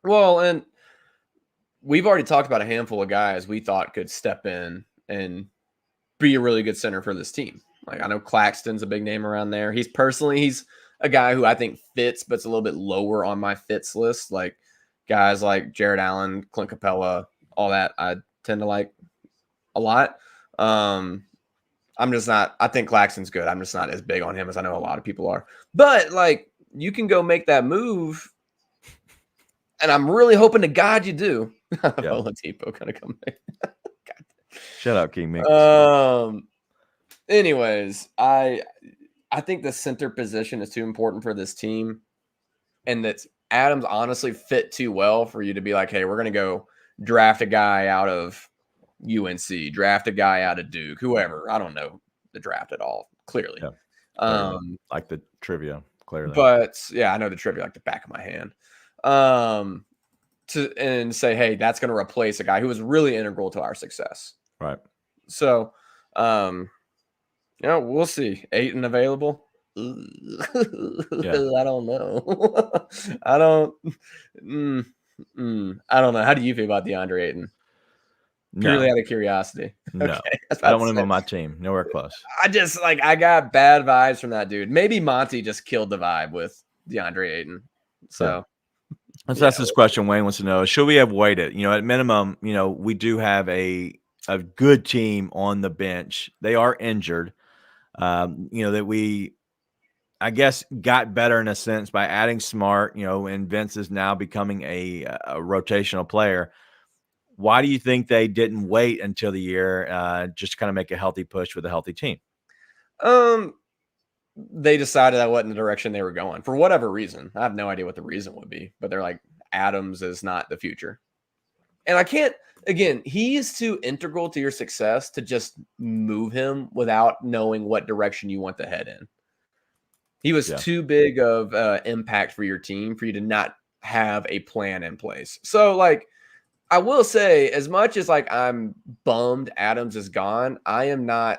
Well, and we've already talked about a handful of guys we thought could step in and be a really good center for this team. Like, I know Claxton's a big name around there. He's a guy who I think fits, but it's a little bit lower on my fits list. Like guys like Jared Allen, Clint Capella, all that I tend to like a lot. I'm just not, I think Claxton's good. I'm just not as big on him as I know a lot of people are. But like, you can go make that move, and I'm really hoping to God you do. Oladipo gonna come in. Shut up, King Mix. Anyways, I think the center position is too important for this team, and that Adams honestly fit too well for you to be like, hey, we're gonna go draft a guy out of UNC, draft a guy out of Duke, whoever. I don't know the draft at all, clearly. Yeah. Like the trivia, clearly. But yeah, I know the trivia like the back of my hand. And say, hey, that's going to replace a guy who was really integral to our success. Right. So, we'll see. Ayton available. I don't know. I don't know. How do you feel about DeAndre Ayton? Purely out of curiosity. No, okay. I don't want him on my team. Nowhere close. I got bad vibes from that dude. Maybe Monty just killed the vibe with DeAndre Ayton. So let's ask this question. Wayne wants to know: should we have waited? At minimum, we do have a good team on the bench. They are injured. That we, I guess, got better in a sense by adding Smart. And Vince is now becoming a rotational player. Why do you think they didn't wait until the year just to kind of make a healthy push with a healthy team? They decided that wasn't the direction they were going for whatever reason. I have no idea what the reason would be, but they're like, Adams is not the future. And I can't, again, he is too integral to your success to just move him without knowing what direction you want to head in. He was too big of impact for your team for you to not have a plan in place. So like, I will say, as much as like I'm bummed Adams is gone, I am not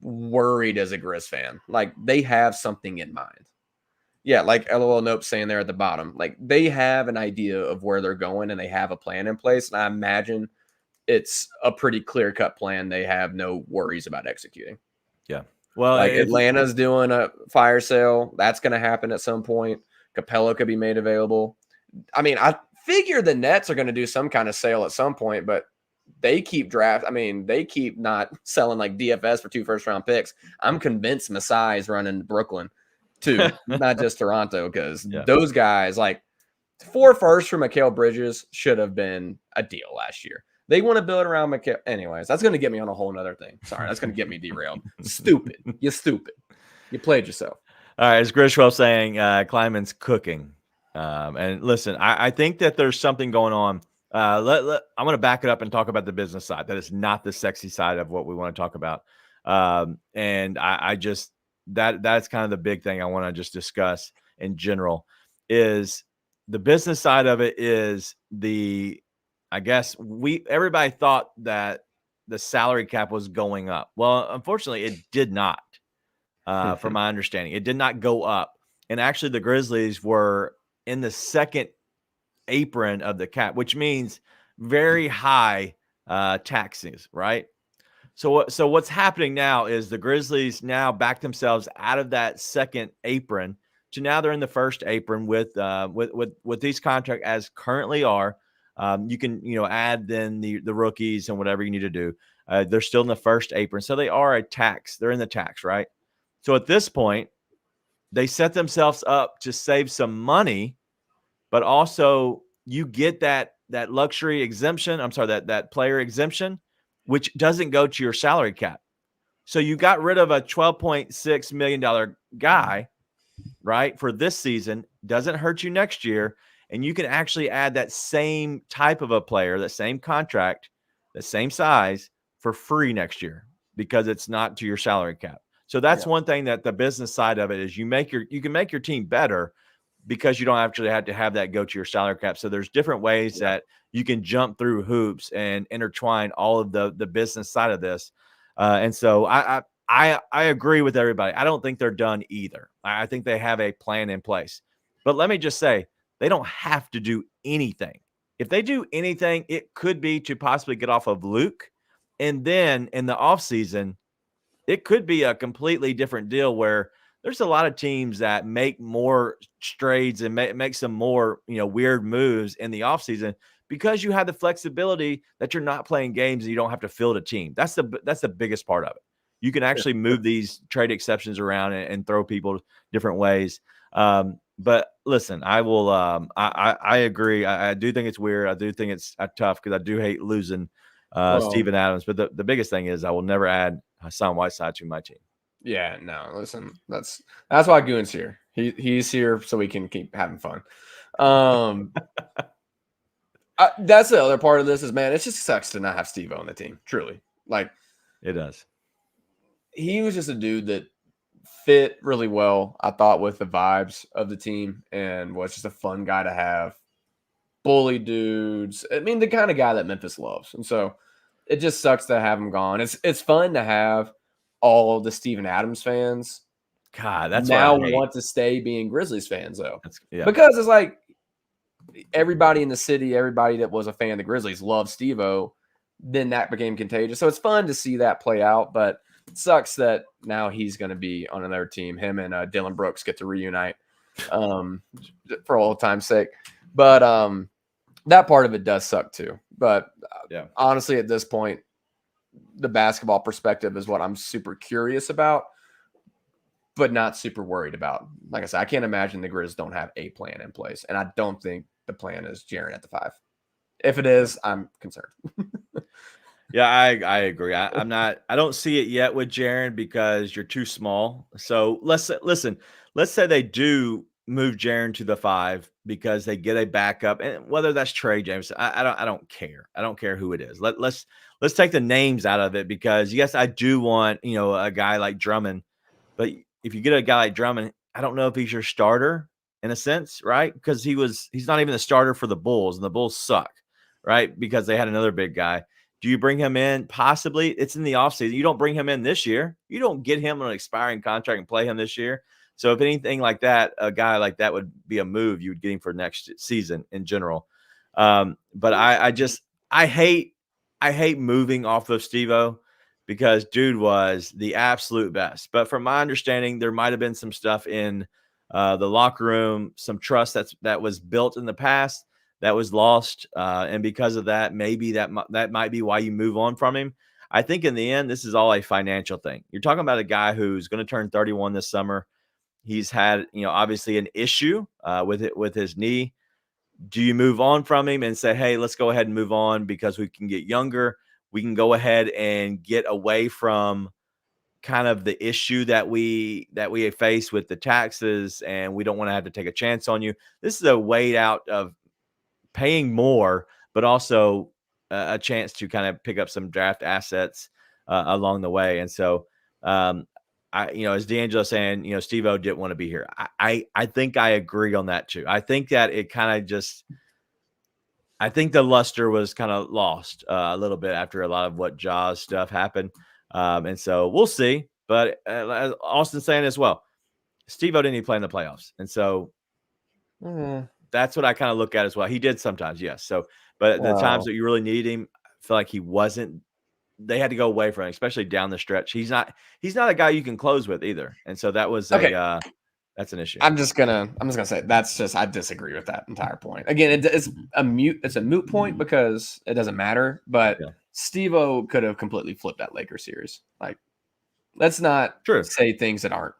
worried as a Grizz fan. Like, they have something in mind. Yeah, like LOL Nope saying there at the bottom. Like, they have an idea of where they're going and they have a plan in place. And I imagine it's a pretty clear-cut plan they have no worries about executing. Yeah. Well, like Atlanta's doing a fire sale. That's going to happen at some point. Capella could be made available. I mean, I figure the Nets are going to do some kind of sale at some point, but they keep they keep not selling like DFS for 2 first-round picks. I'm convinced Masai is running Brooklyn too, not just Toronto, because those guys, like 4 firsts for Mikal Bridges should have been a deal last year. They want to build around Mikal. Anyways, that's going to get me on a whole nother thing. Sorry, that's going to get me derailed. Stupid. You're stupid. You played yourself. All right, as Grishwell saying, Kleiman's cooking. And listen, I think that there's something going on. I'm going to back it up and talk about the business side. That is not the sexy side of what we want to talk about. And I just, that's kind of the big thing I want to just discuss in general is the business side of it is I guess everybody thought that the salary cap was going up. Well, unfortunately it did not, from my understanding, it did not go up. And actually the Grizzlies were in the second apron of the cap, which means very high taxes, right? So what's happening now is the Grizzlies now back themselves out of that second apron to now they're in the first apron with these contracts as currently are. You can add then the rookies and whatever you need to do. They're still in the first apron, so they are a tax. They're in the tax, right? So at this point, they set themselves up to save some money, but also you get that luxury exemption. I'm sorry, that player exemption, which doesn't go to your salary cap. So you got rid of a $12.6 million guy, right, for this season. Doesn't hurt you next year. And you can actually add that same type of a player, that same contract, the same size for free next year because it's not to your salary cap. So that's one thing that the business side of it is you can make your team better because you don't actually have to have that go to your salary cap. So there's different ways that you can jump through hoops and intertwine all of the business side of this. And so I agree with everybody. I don't think they're done either. I think they have a plan in place. But let me just say, they don't have to do anything. If they do anything, it could be to possibly get off of Luke. And then in the offseason, it could be a completely different deal where there's a lot of teams that make more trades and make some more, weird moves in the offseason because you have the flexibility that you're not playing games and you don't have to field a team. That's the biggest part of it. You can actually move these trade exceptions around and throw people different ways. But listen, I will. I agree. I do think it's weird. I do think it's tough because I do hate losing Steven Adams. But the biggest thing is I will never add Hassan Whiteside to my team. Yeah, no, listen, that's why Goon's here. He's here so we can keep having fun. That's the other part of this is, man, it just sucks to not have Steve on the team. Truly, like it does. He was just a dude that fit really well, I thought, with the vibes of the team and was just a fun guy to have. Bully dudes. I mean, the kind of guy that Memphis loves. And so it just sucks to have him gone. It's fun to have all of the Steven Adams fans. God, that's now want to stay being Grizzlies fans, though. Because it's like everybody in the city, everybody that was a fan of the Grizzlies loved Steve-O. Then that became contagious. So it's fun to see that play out, but it sucks that now he's going to be on another team. Him and Dylan Brooks get to reunite for old time's sake. But that part of it does suck too. But honestly, at this point, the basketball perspective is what I'm super curious about, but not super worried about. Like I said, I can't imagine the Grizz don't have a plan in place. And I don't think the plan is Jaren at the 5. If it is, I'm concerned. Yeah, I agree. I don't see it yet with Jaren because you're too small. So let's say they do move Jaren to the 5 because they get a backup, and whether that's Trey James, I don't care. I don't care who it is. Let's take the names out of it because yes, I do want a guy like Drummond, but if you get a guy like Drummond, I don't know if he's your starter in a sense, right? Because he's not even the starter for the Bulls, and the Bulls suck, right? Because they had another big guy. Do you bring him in? Possibly. It's in the offseason. You don't bring him in this year. You don't get him on an expiring contract and play him this year. So if anything like that, a guy like that would be a move you would get him for next season in general. But I hate moving off of Steve-O because dude was the absolute best. But from my understanding, there might have been some stuff in the locker room, some trust that was built in the past that was lost. And because of that, maybe that might be why you move on from him. I think in the end, this is all a financial thing. You're talking about a guy who's going to turn 31 this summer. He's had, obviously an issue with his knee. Do you move on from him and say, hey, let's go ahead and move on because we can get younger. We can go ahead and get away from kind of the issue that we face with the taxes, and we don't want to have to take a chance on you. This is a way out of paying more, but also a chance to kind of pick up some draft assets along the way. And so, as D'Angelo saying, Steve-O didn't want to be here. I think I agree on that too. I think that it kind of I think the luster was kind of lost a little bit after a lot of what Ja's stuff happened. And so we'll see. But as Austin's saying as well, Steve-O didn't even play in the playoffs. And so that's what I kind of look at as well. He did sometimes, yes. So, but the times that you really need him, I feel like he wasn't they had to go away from him, especially down the stretch. He's not a guy you can close with either. And so that was that's an issue. I'm just gonna say I disagree with that entire point. Again, it's a moot point because it doesn't matter. But Steve-O could have completely flipped that Lakers series. Let's not say things that aren't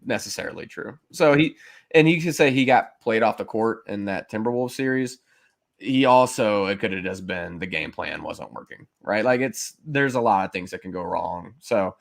necessarily true. So you could say he got played off the court in that Timberwolves series. It could have just been the game plan wasn't working, right? There's a lot of things that can go wrong. So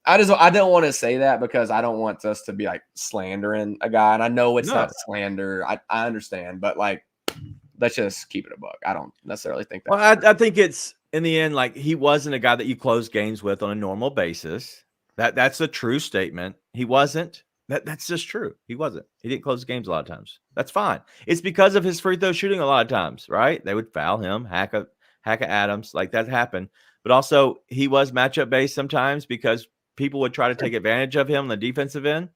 I don't want to say that because I don't want us to be slandering a guy. And I know it's not slander. I understand, but let's just keep it a buck. I don't necessarily think that. Well, I think it's in the end, he wasn't a guy that you close games with on a normal basis. That's a true statement. He wasn't. That's just true. He wasn't. He didn't close games a lot of times. That's fine. It's because of his free throw shooting a lot of times, right? They would foul him, hack a Adams, that happened. But also he was matchup based sometimes because people would try to take advantage of him on the defensive end,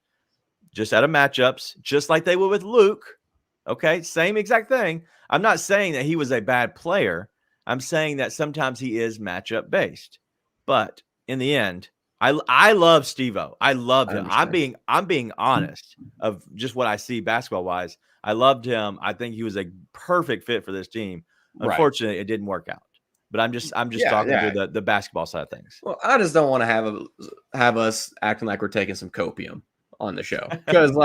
just out of matchups, just like they would with Luke. Okay, same exact thing. I'm not saying that he was a bad player. I'm saying that sometimes he is matchup based. But in the end, I love Steve-O. I love him. I'm being honest of just what I see basketball wise. I loved him. I think he was a perfect fit for this team. Unfortunately, it didn't work out. But I'm just talking through the basketball side of things. Well, I just don't want to have us acting like we're taking some copium on the show because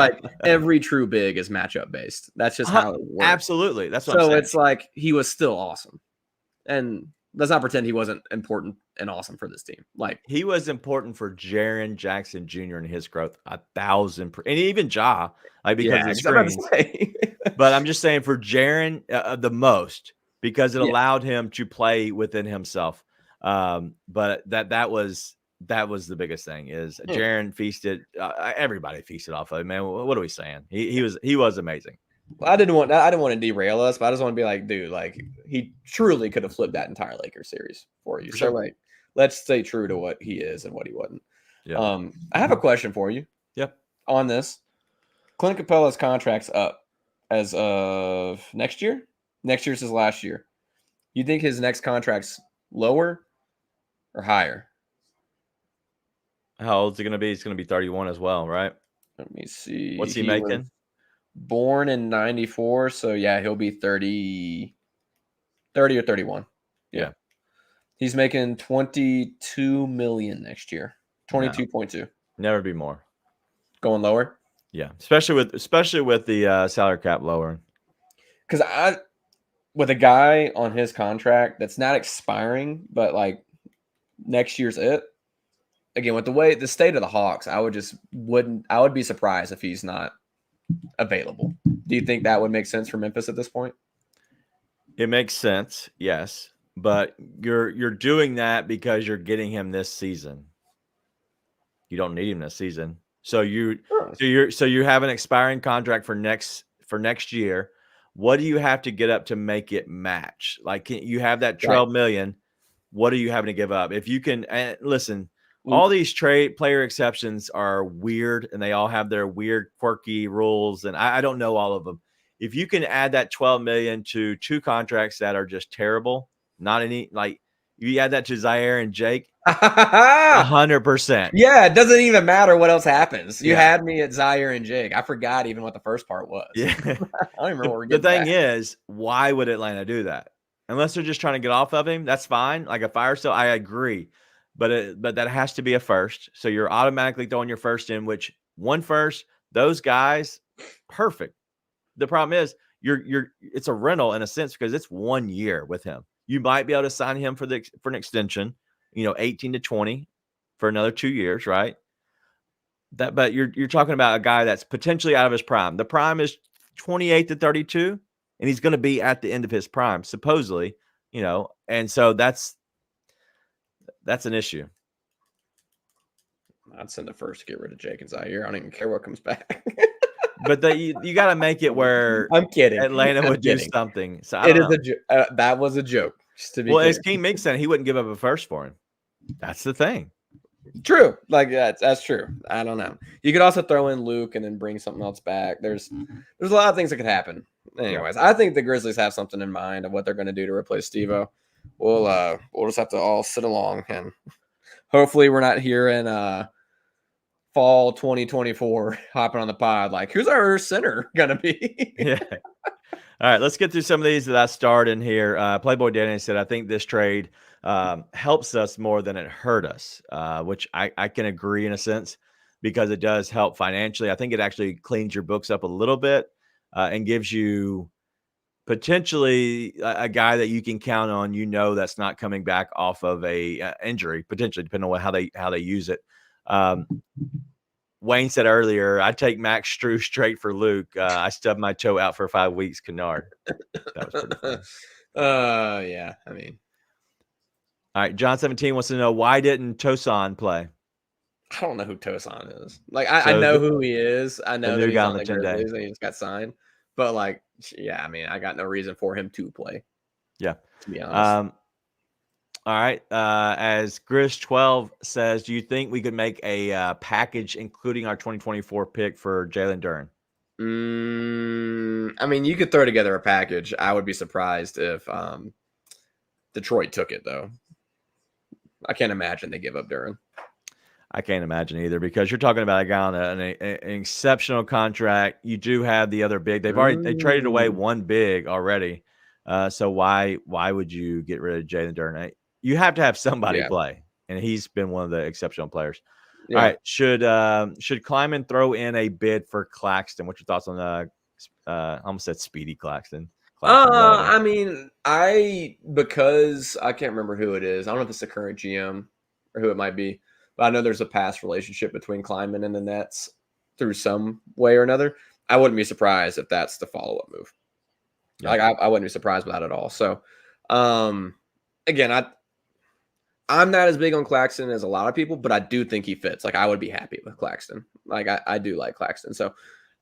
every true big is matchup based. That's just how it works. Absolutely. That's what I'm saying. So it's he was still awesome. And let's not pretend he wasn't important and awesome for this team. He was important for Jaren Jackson Jr. and his growth 1,000%, and even Ja, because of the screens. But I'm just saying for Jaren the most because it allowed him to play within himself. But that was the biggest thing is Jaren feasted. Everybody feasted off of him. Man, what are we saying? He was amazing. I didn't want to derail us, but I just want to be dude, he truly could have flipped that entire Lakers series for you. So let's stay true to what he is and what he wasn't. Yeah. I have a question for you. Yep. On this, Clint Capella's contract's up as of next year. Next year's his last year. You think his next contract's lower or higher? How old is he going to be? He's going to be 31 as well, right? Let me see. What's he making? Born in 94, so he'll be 30 or 31. Yeah. He's making $22 million next year. 22.2. Never be more. Going lower? Yeah, especially with the salary cap lowering. Because with a guy on his contract that's not expiring, but next year's it. Again, with the state of the Hawks, I would be surprised if he's not available. Do you think that would make sense for Memphis at this point? It makes sense, yes, but you're doing that because you're getting him this season. You don't need him this season, so you have an expiring contract for next year. What do you have to get up to make it match? You have that $12 million. What are you having to give up? If you can, and listen. All these player exceptions are weird, and they all have their weird, quirky rules, and I don't know all of them. If you can add that $12 million to two contracts that are just terrible, not any you add that to Zaire and Jake, 100%. Yeah, it doesn't even matter what else happens. You had me at Zaire and Jake. I forgot even what the first part was. Yeah, I don't even remember. The thing is, why would Atlanta do that? Unless they're just trying to get off of him, that's fine. Like a fire sale, I agree. But that has to be a first. So you're automatically throwing your first in, which one first, those guys, perfect. The problem is it's a rental in a sense because it's 1 year with him. You might be able to sign him for an extension, 18 to 20 for another 2 years, right? But you're talking about a guy that's potentially out of his prime. The prime is 28 to 32, and he's going to be at the end of his prime, supposedly, and so that's an issue. I'd send the first to get rid of Jake and Zaire. I don't even care what comes back. But you got to make it where I'm kidding. Atlanta would do something. So that was a joke. Just to be clear. As King Mink said, he wouldn't give up a first for him. That's the thing. True. That's true. I don't know. You could also throw in Luke and then bring something else back. There's a lot of things that could happen. Anyways, I think the Grizzlies have something in mind of what they're going to do to replace Steve-O. we'll just have to all sit along, and hopefully we're not here in fall 2024 hopping on the pod like, who's our center gonna be? Yeah. All right, let's get through some of these that I starred in here. Playboy Danny said, I think this trade helps us more than it hurt us, which I can agree in a sense, because it does help financially. I think it actually cleans your books up a little bit and gives you potentially a guy that you can count on, that's not coming back off of a injury, potentially, depending on how they use it. Wayne said earlier, I take Max Strus straight for Luke. I stubbed my toe out for 5 weeks, Kennard. That was pretty funny. Yeah, I mean. All right, John 17 wants to know, why didn't Tosan play? I don't know who Tosan is. Like, I know who he is. I know that he's on the Grizzlies and he just got signed. But, like, yeah, I mean, I got no reason for him to play. Yeah. To be honest. All right. As Grizz 12 says, do you think we could make a package including our 2024 pick for Jalen Duren? I mean, you could throw together a package. I would be surprised if Detroit took it, though. I can't imagine they give up Duren. I can't imagine either, because you're talking about a guy on an exceptional contract. You do have the other big. They traded away one big already. So why would you get rid of Jalen Duren? You have to have somebody play, and he's been one of the exceptional players. Yeah. All right, should Kleiman throw in a bid for Claxton? What's your thoughts on I almost said Speedy Claxton. I mean, because I can't remember who it is. I don't know if it's the current GM or who it might be, but I know there's a past relationship between Kleiman and the Nets through some way or another. I wouldn't be surprised if that's the follow-up move. Yeah. Like I wouldn't be surprised with that at all. So, again, I'm not as big on Claxton as a lot of people, but I do think he fits. Like, I would be happy with Claxton. Like, I do like Claxton, so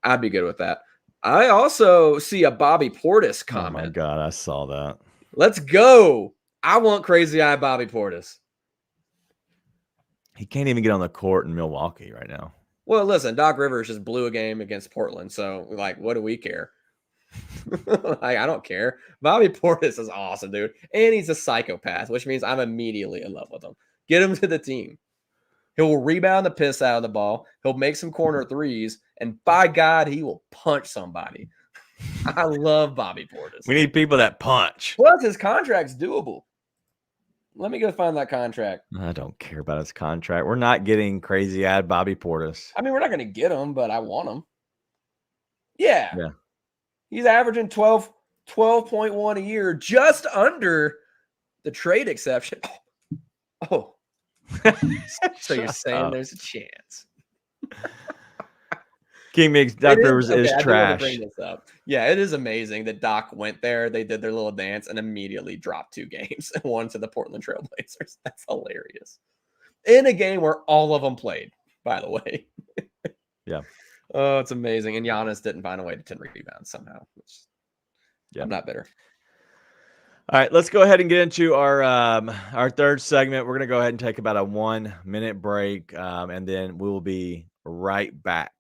I'd be good with that. I also see a Bobby Portis comment. Oh, my God, I saw that. Let's go. I want Crazy Eye Bobby Portis. He can't even get on the court in Milwaukee right now. Well, listen, Doc Rivers just blew a game against Portland, so, like, what do we care? Like, I don't care. Bobby Portis is awesome, dude. And he's a psychopath, which means I'm immediately in love with him. Get him to the team. He'll rebound the piss out of the ball. He'll make some corner threes. And by God, he will punch somebody. I love Bobby Portis. We need people that punch. Plus, his contract's doable. Let me go find that contract. I don't care about his contract. We're not getting crazy-eyed Bobby Portis. I mean, we're not going to get him, but I want him. Yeah. He's averaging 12.1 a year, just under the trade exception. Oh. So you're saying there's a chance. King Mix, Doc Rivers is trash. Bring this up. Yeah, it is amazing that Doc went there. They did their little dance and immediately dropped 2 games and won to the Portland Trailblazers. That's hilarious. In a game where all of them played, by the way. Yeah. Oh, it's amazing. And Giannis didn't find a way to 10 rebounds somehow. I'm not bitter. All right, let's go ahead and get into our third segment. We're going to go ahead and take about a 1-minute break, and then we'll be right back.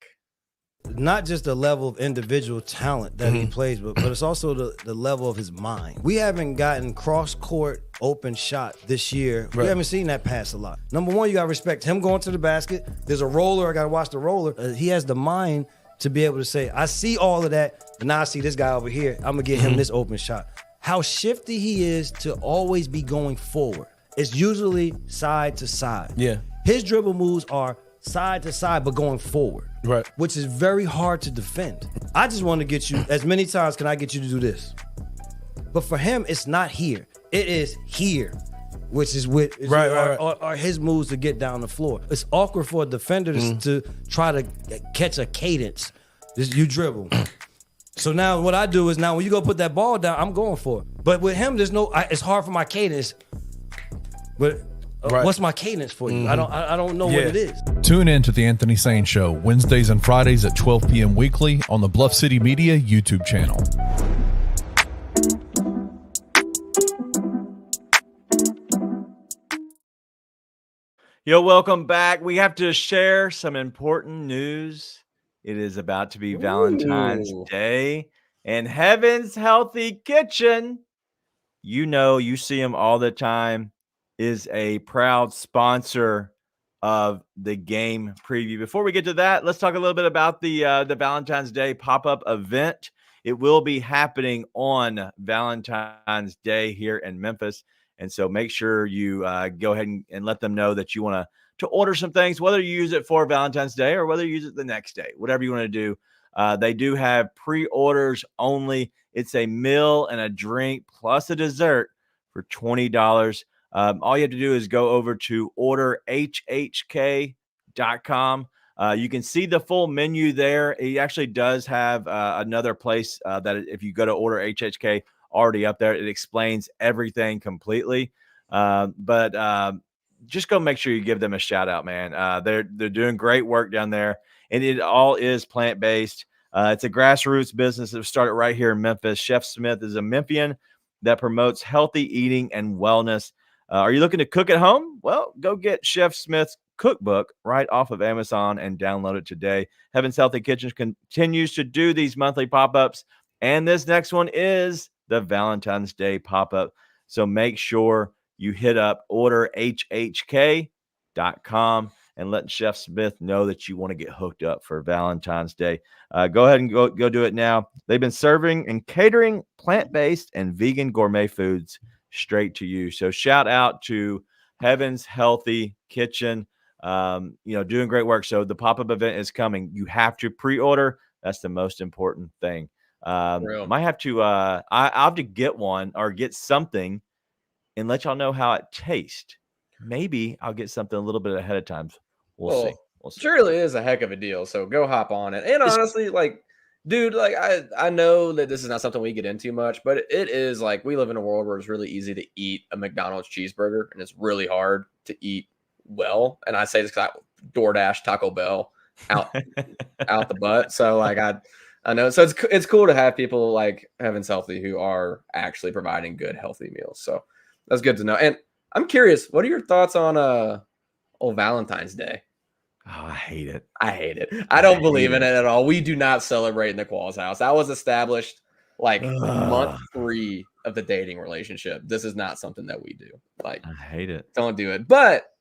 Not just the level of individual talent that he plays, but it's also the level of his mind. We haven't gotten cross-court open shot this year. Right. We haven't seen that pass a lot. Number one, you got to respect him going to the basket. There's a roller. I got to watch the roller. He has the mind to be able to say, I see all of that, and now I see this guy over here. I'm going to get him this open shot. How shifty he is to always be going forward. It's usually side to side. Yeah. His dribble moves are side to side, but going forward. Right. Which is very hard to defend. I just want to get you, as many times can I get you to do this? But for him, it's not here. It is here, which is with are his moves to get down the floor. It's awkward for a defender to try to catch a cadence. You dribble. So now what I do is when you go put that ball down, I'm going for it. But with him, it's hard for my cadence. But what's my cadence for you? I don't know what it is. Tune in to the Anthony Sane Show Wednesdays and Fridays at 12 p.m. weekly on the Bluff City Media YouTube channel. Yo, welcome back. We have to share some important news. It is about to be Valentine's Day, and Heaven's Healthy Kitchen. you see them all the time, is a proud sponsor of the game preview. Before we get to that, let's talk a little bit about the Valentine's Day pop-up event. It will be happening on Valentine's Day here in Memphis. And so make sure you go ahead and let them know that you want to order some things, whether you use it for Valentine's Day or whether you use it the next day, whatever you want to do. They do have pre-orders only. It's a meal and a drink plus a dessert for $20. All you have to do is go over to orderhhk.com. You can see the full menu there. It actually does have another place that if you go to Order HHK already up there, it explains everything completely. But just go make sure you give them a shout out, man. They're doing great work down there, and it all is plant-based. It's a grassroots business that started right here in Memphis. Chef Smith is a Memphian that promotes healthy eating and wellness. Are you looking to cook at home? Well, go get Chef Smith's cookbook right off of Amazon and download it today. Heaven's Healthy Kitchen continues to do these monthly pop-ups, and this next one is the Valentine's Day pop-up. So make sure you hit up orderhhk.com and let Chef Smith know that you want to get hooked up for Valentine's Day. Go ahead and go do it now. They've been serving and catering plant-based and vegan gourmet foods straight to you. So shout out to Heaven's Healthy Kitchen, doing great work. So the pop-up event is coming. You have to pre-order. That's the most important thing. Might have to I'll have to get one or get something and let y'all know how it tastes. Maybe I'll get something a little bit ahead of time. We'll see. Surely is a heck of a deal. So go hop on it. And honestly, dude, I know that this is not something we get into much, but it is like we live in a world where it's really easy to eat a McDonald's cheeseburger, and it's really hard to eat well. And I say this because I DoorDash Taco Bell out the butt. So I know. So it's cool to have people like Heaven's Healthy who are actually providing good, healthy meals. So that's good to know. And I'm curious, what are your thoughts on Valentine's Day? Oh, I hate it. I don't believe in it at all. We do not celebrate in the Qualls house. That was established month 3 of the dating relationship. This is not something that we do. I hate it. Don't do it. But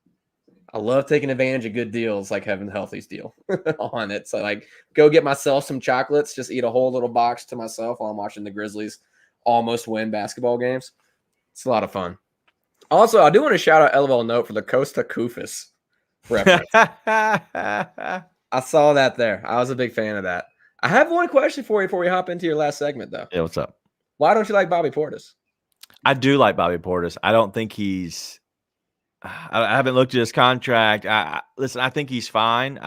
I love taking advantage of good deals like Heaven Healthy's deal on it. So go get myself some chocolates, just eat a whole little box to myself while I'm watching the Grizzlies almost win basketball games. It's a lot of fun. Also, I do want to shout out LOL Note for the Costa Kufis reference. I saw that there. I was a big fan of that. I have one question for you before we hop into your last segment, though. Yeah, what's up? Why don't you like Bobby Portis? I do like Bobby Portis. I don't think he's – I haven't looked at his contract. Listen, I think he's fine.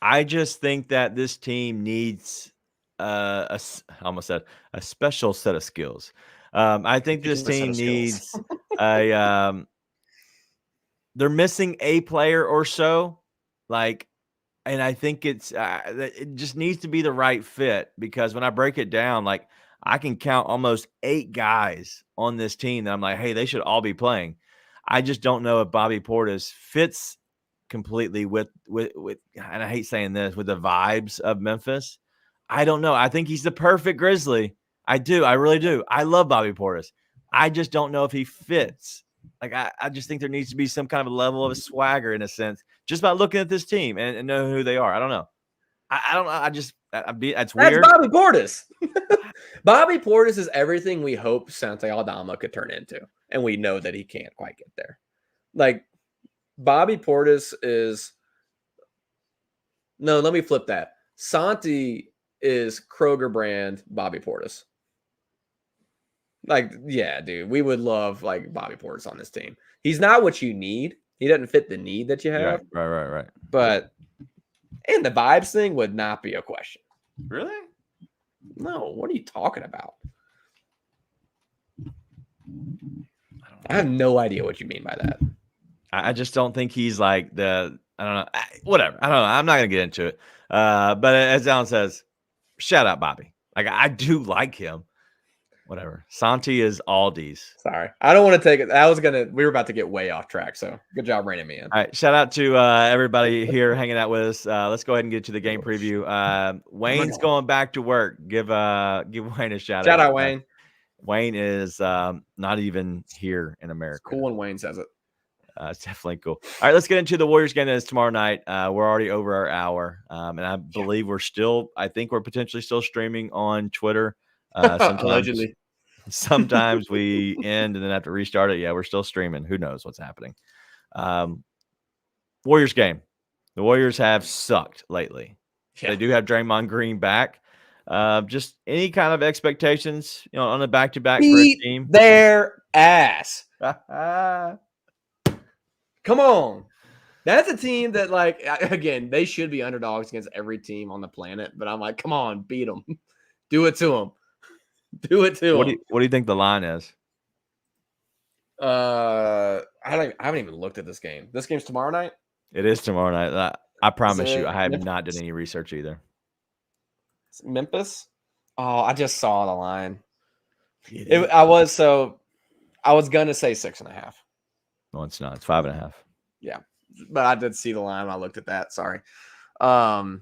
I just think that this team needs I almost said a special set of skills. I think this team needs they're missing a player or so, and I think it just needs to be the right fit, because when I break it down, I can count almost 8 guys on this team that I'm like, hey, they should all be playing. I just don't know if Bobby Portis fits completely with, and I hate saying this, with the vibes of Memphis. I don't know. I think he's the perfect Grizzly. I do. I really do. I love Bobby Portis. I just don't know if he fits. I just think there needs to be some kind of a level of swagger, in a sense, just by looking at this team and knowing who they are. I don't know. I don't know. That's weird. That's Bobby Portis. Bobby Portis is everything we hope Santi Aldama could turn into, and we know that he can't quite get there. Bobby Portis is – no, let me flip that. Santi is Kroger brand Bobby Portis. Yeah, dude, we would love Bobby Portis on this team. He's not what you need. He doesn't fit the need that you have. Right. But and the vibes thing would not be a question. Really? No. What are you talking about? I have no idea what you mean by that. I just don't think he's I don't know. Whatever. I don't know. I'm not gonna get into it. But as Alan says, shout out Bobby. I do like him. Whatever. Santi is Aldi's. Sorry. I don't want to take it. We were about to get way off track. So good job reining me in. All right. Shout out to everybody here hanging out with us. Let's go ahead and get to the game preview. Wayne's going back to work. Give Wayne a shout out. Shout out, Wayne. Wayne is not even here in America. It's cool when Wayne says it. It's definitely cool. All right, let's get into the Warriors game that is tomorrow night. We're already over our hour, and I believe I think we're potentially still streaming on Twitter. Allegedly. Sometimes we end and then have to restart it. Yeah, we're still streaming. Who knows what's happening? Warriors game. The Warriors have sucked lately. Yeah. They do have Draymond Green back. Just any kind of expectations, on a back-to-back for a team? Their ass. Come on. That's a team that, again, they should be underdogs against every team on the planet. But I'm like, come on, beat them. Do it to them. Do it to them. What do you think the line is? I haven't even looked at this game. This game's tomorrow night? It is tomorrow night. I promise you, I have not done any research either. Memphis? Oh, I just saw the line. I was going to say 6.5. No, it's not. It's 5.5. Yeah, but I did see the line when I looked at that. Sorry. Yeah,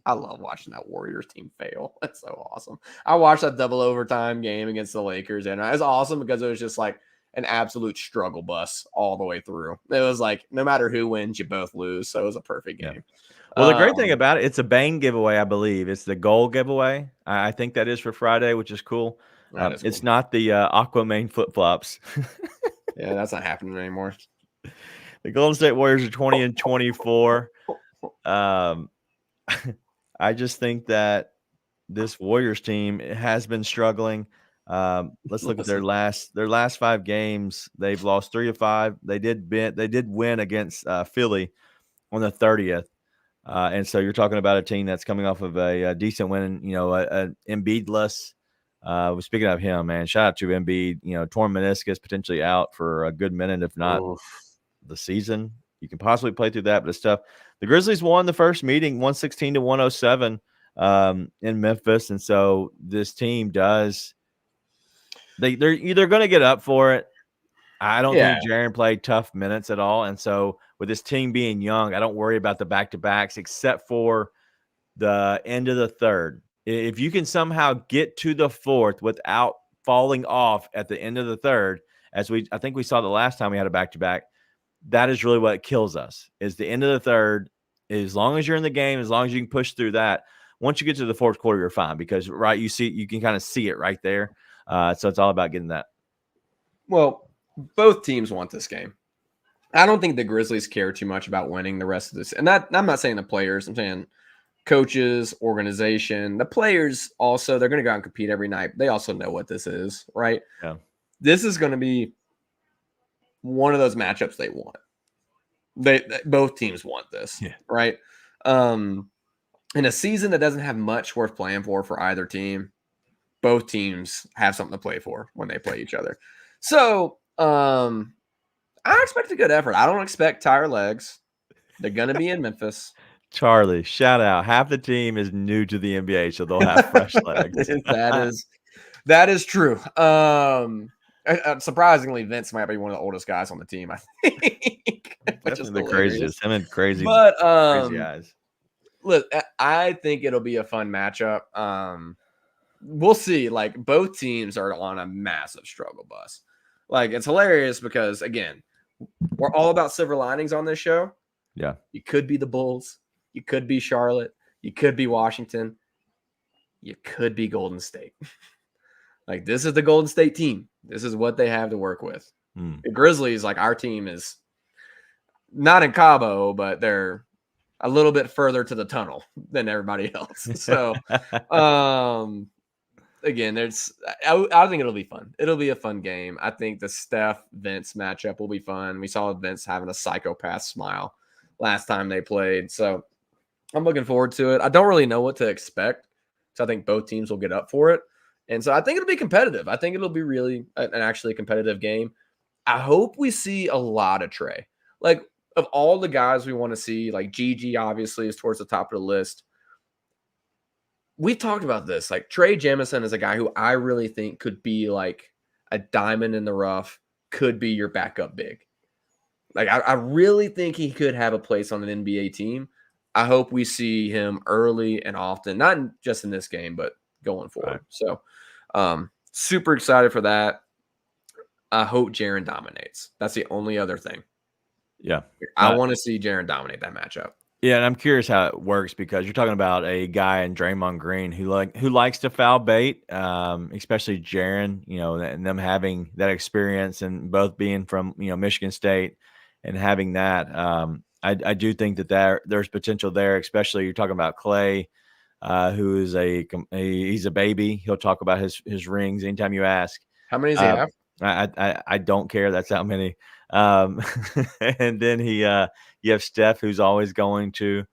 I love watching that Warriors team fail. That's so awesome. I watched that double overtime game against the Lakers, and it was awesome because it was just like an absolute struggle bus all the way through. It was like no matter who wins, you both lose. So it was a perfect game. Well, the great thing about it, it's a Bane giveaway, I believe. It's the goal giveaway. I think that is for Friday, which is cool. Cool. It's not the Aquaman flip-flops. Yeah, that's not happening anymore. The Golden State Warriors are 20-24. I just think that this Warriors team has been struggling. Let's look at their last 5 games. They've lost 3 of 5. They did win against Philly on the 30th. And so you're talking about a team that's coming off of a decent win, an Embiid-less. Speaking of him, man, shout out to Embiid. Torn meniscus, potentially out for a good minute, if not the season. You can possibly play through that, but it's tough. The Grizzlies won the first meeting, 116-107 in Memphis, and so this team does. They're either going to get up for it. I don't think Jaren played tough minutes at all, and so with this team being young, I don't worry about the back-to-backs except for the end of the third. If you can somehow get to the fourth without falling off at the end of the third, I think we saw the last time we had a back-to-back, that is really what kills us, is the end of the third. As long as you're in the game, as long as you can push through that, once you get to the fourth quarter, you're fine because, you can kind of see it right there. So it's all about getting that. Well, both teams want this game. I don't think the Grizzlies care too much about winning the rest of this. And I'm not saying the players. I'm saying coaches, organization. The players also, they're going to go out and compete every night. They also know what this is, right? Yeah. This is going to be one of those matchups they want. Both teams want this, right? In a season that doesn't have much worth playing for either team, both teams have something to play for when they play each other. So I expect a good effort. I don't expect tired legs. They're going to be in Memphis. Charlie, shout out. Half the team is new to the NBA, so they'll have fresh legs. That is true. Surprisingly, Vince might be one of the oldest guys on the team, I think. That's the craziest. Him and crazy guys. Look, I think it'll be a fun matchup. We'll see. Both teams are on a massive struggle bus. It's hilarious because, again, we're all about silver linings on this show. Yeah. You could be the Bulls. You could be Charlotte. You could be Washington. You could be Golden State. This is the Golden State team. This is what they have to work with. The Grizzlies, our team is not in Cabo, but they're a little bit further to the tunnel than everybody else. So, again, I think it'll be fun. It'll be a fun game. I think the Steph-Vince matchup will be fun. We saw Vince having a psychopath smile last time they played. So I'm looking forward to it. I don't really know what to expect. So I think both teams will get up for it. And so I think it'll be competitive. I think it'll be really actually a competitive game. I hope we see a lot of Trey. Of all the guys we want to see, Gigi obviously is towards the top of the list. We've talked about this. Trey Jemison is a guy who I really think could be a diamond in the rough, could be your backup big. I really think he could have a place on an NBA team. I hope we see him early and often, not just in this game, but going forward. Right. So super excited for that. I hope Jaren dominates. That's the only other thing. Yeah. I want to see Jaren dominate that matchup. Yeah, and I'm curious how it works because you're talking about a guy in Draymond Green who likes to foul bait, especially Jaren, and them having that experience and both being from Michigan State and having that. I do think that there's potential there, especially you're talking about Clay, who is he's a baby. He'll talk about his rings anytime you ask. How many does he have? I don't care. That's how many. And then you have Steph, who's always going to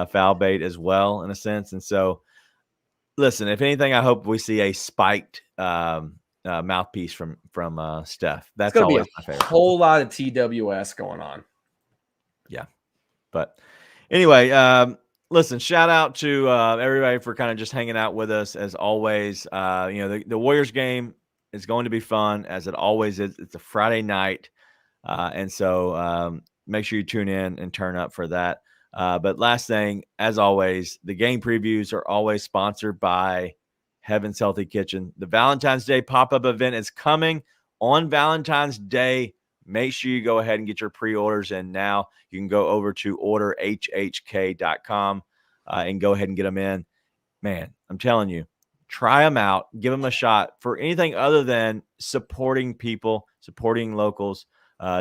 foul bait as well, in a sense. And so, listen, if anything, I hope we see a spiked mouthpiece from Steph. That's always my favorite. A whole lot of TWS going on. Yeah, but anyway, listen, shout out to everybody for kind of just hanging out with us as always. The Warriors game is going to be fun, as it always is. It's a Friday night. And so make sure you tune in and turn up for that. But last thing, as always, the game previews are always sponsored by Heaven's Healthy Kitchen. The Valentine's Day pop-up event is coming on Valentine's Day. Make sure you go ahead and get your pre-orders in now. You can go over to orderhhk.com and go ahead and get them in. Man, I'm telling you, try them out. Give them a shot for anything other than supporting people, supporting locals,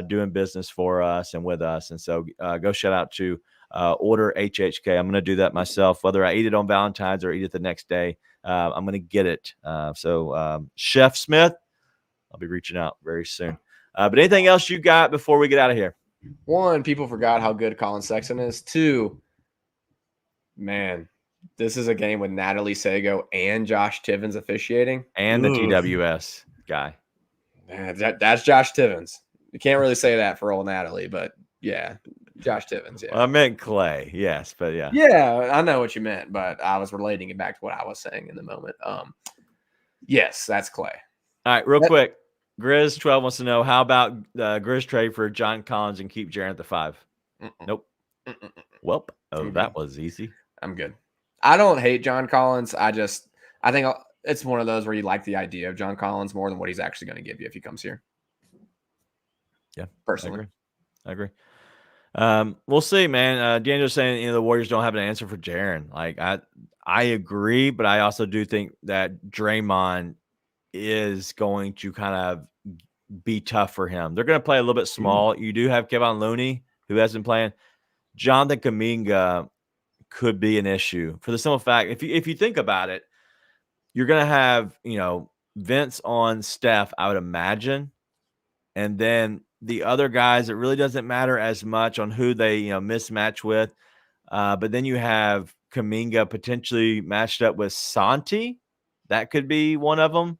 doing business for us and with us. And so go shout out to Order HHK. I'm going to do that myself, whether I eat it on Valentine's or eat it the next day. I'm going to get it. So Chef Smith, I'll be reaching out very soon. But anything else you got before we get out of here? 1, people forgot how good Colin Sexton is. 2, man, this is a game with Natalie Sago and Josh Tivens officiating. And the TWS guy. Man, that's Josh Tivens. You can't really say that for old Natalie, but yeah, Josh Tivens. Yeah, Well, I meant Clay. Yes, but yeah. Yeah, I know what you meant, but I was relating it back to what I was saying in the moment. Yes, that's Clay. All right, real quick. Grizz 12 wants to know, how about Grizz trade for John Collins and keep Jaren at the 5? Nope. Welp. Oh, that was easy. I'm good. I don't hate John Collins. I think it's one of those where you like the idea of John Collins more than what he's actually going to give you if he comes here. Yeah, personally, I agree. We'll see, man. Daniel's saying the Warriors don't have an answer for Jaren. Like I agree, but I also do think that Draymond is going to kind of be tough for him. They're going to play a little bit small. You do have Kevon Looney, who has been playing. Jonathan Kuminga could be an issue for the simple fact, if you think about it, you're going to have Vince on Steph, I would imagine, and then the other guys, it really doesn't matter as much on who they mismatch with. But then you have Kuminga potentially matched up with Santi. That could be one of them.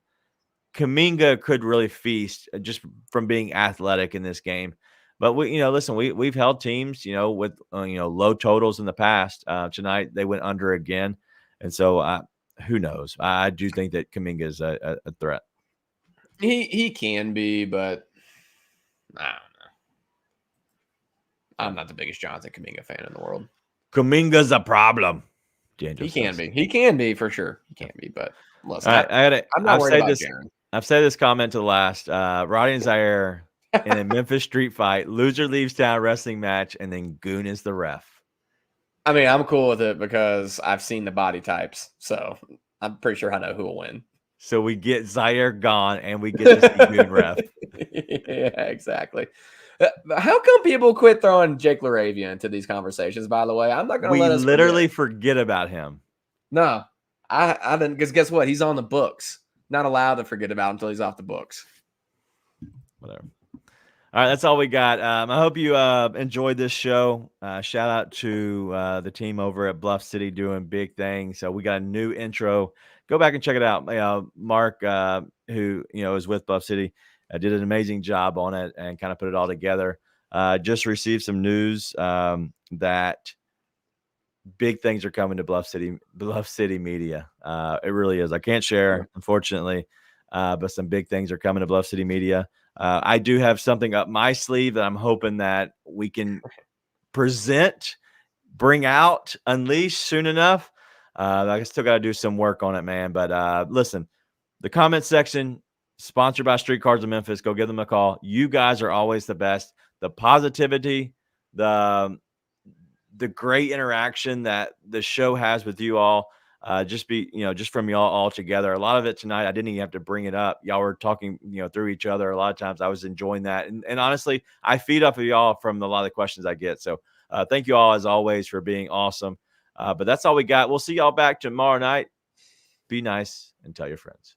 Kuminga could really feast just from being athletic in this game. But we've held teams, with low totals in the past. Tonight they went under again, and so who knows? I do think that Kuminga is a threat. He can be, but I don't know. I'm not the biggest Jonathan Kuminga fan in the world. Kuminga's a problem. He can be. He can be for sure. He can be, but listen, I'm not worried about Jaren. I've said this comment to the last. Roddy and Zaire in a Memphis street fight. Loser leaves town wrestling match, and then Goon is the ref. I mean, I'm cool with it because I've seen the body types, so I'm pretty sure I know who will win. So we get Zaire gone, and we get to see Goon ref. Yeah, exactly. How come people quit throwing Jake LaRavia into these conversations, by the way? I'm not going to let us literally forget about him. No, I didn't, because guess what? He's on the books. Not allowed to forget about him until he's off the books. Whatever. All right, that's all we got. I hope you enjoyed this show. Shout out to the team over at Bluff City doing big things. So we got a new intro. Go back and check it out. Mark, who is with Bluff City, did an amazing job on it and kind of put it all together. Just received some news that big things are coming to Bluff City Media. It really is. I can't share, unfortunately, but some big things are coming to Bluff City Media. I do have something up my sleeve that I'm hoping that we can present bring out, unleash soon enough. I still got to do some work on it, man. But listen, the comment section, sponsored by Streetcars of Memphis. Go give them a call. You guys are always the best. The positivity, the great interaction that the show has with you all. Just from y'all all together. A lot of it tonight, I didn't even have to bring it up. Y'all were talking, through each other. A lot of times I was enjoying that. And honestly, I feed off of y'all from a lot of the questions I get. So thank you all as always for being awesome. But that's all we got. We'll see y'all back tomorrow night. Be nice and tell your friends.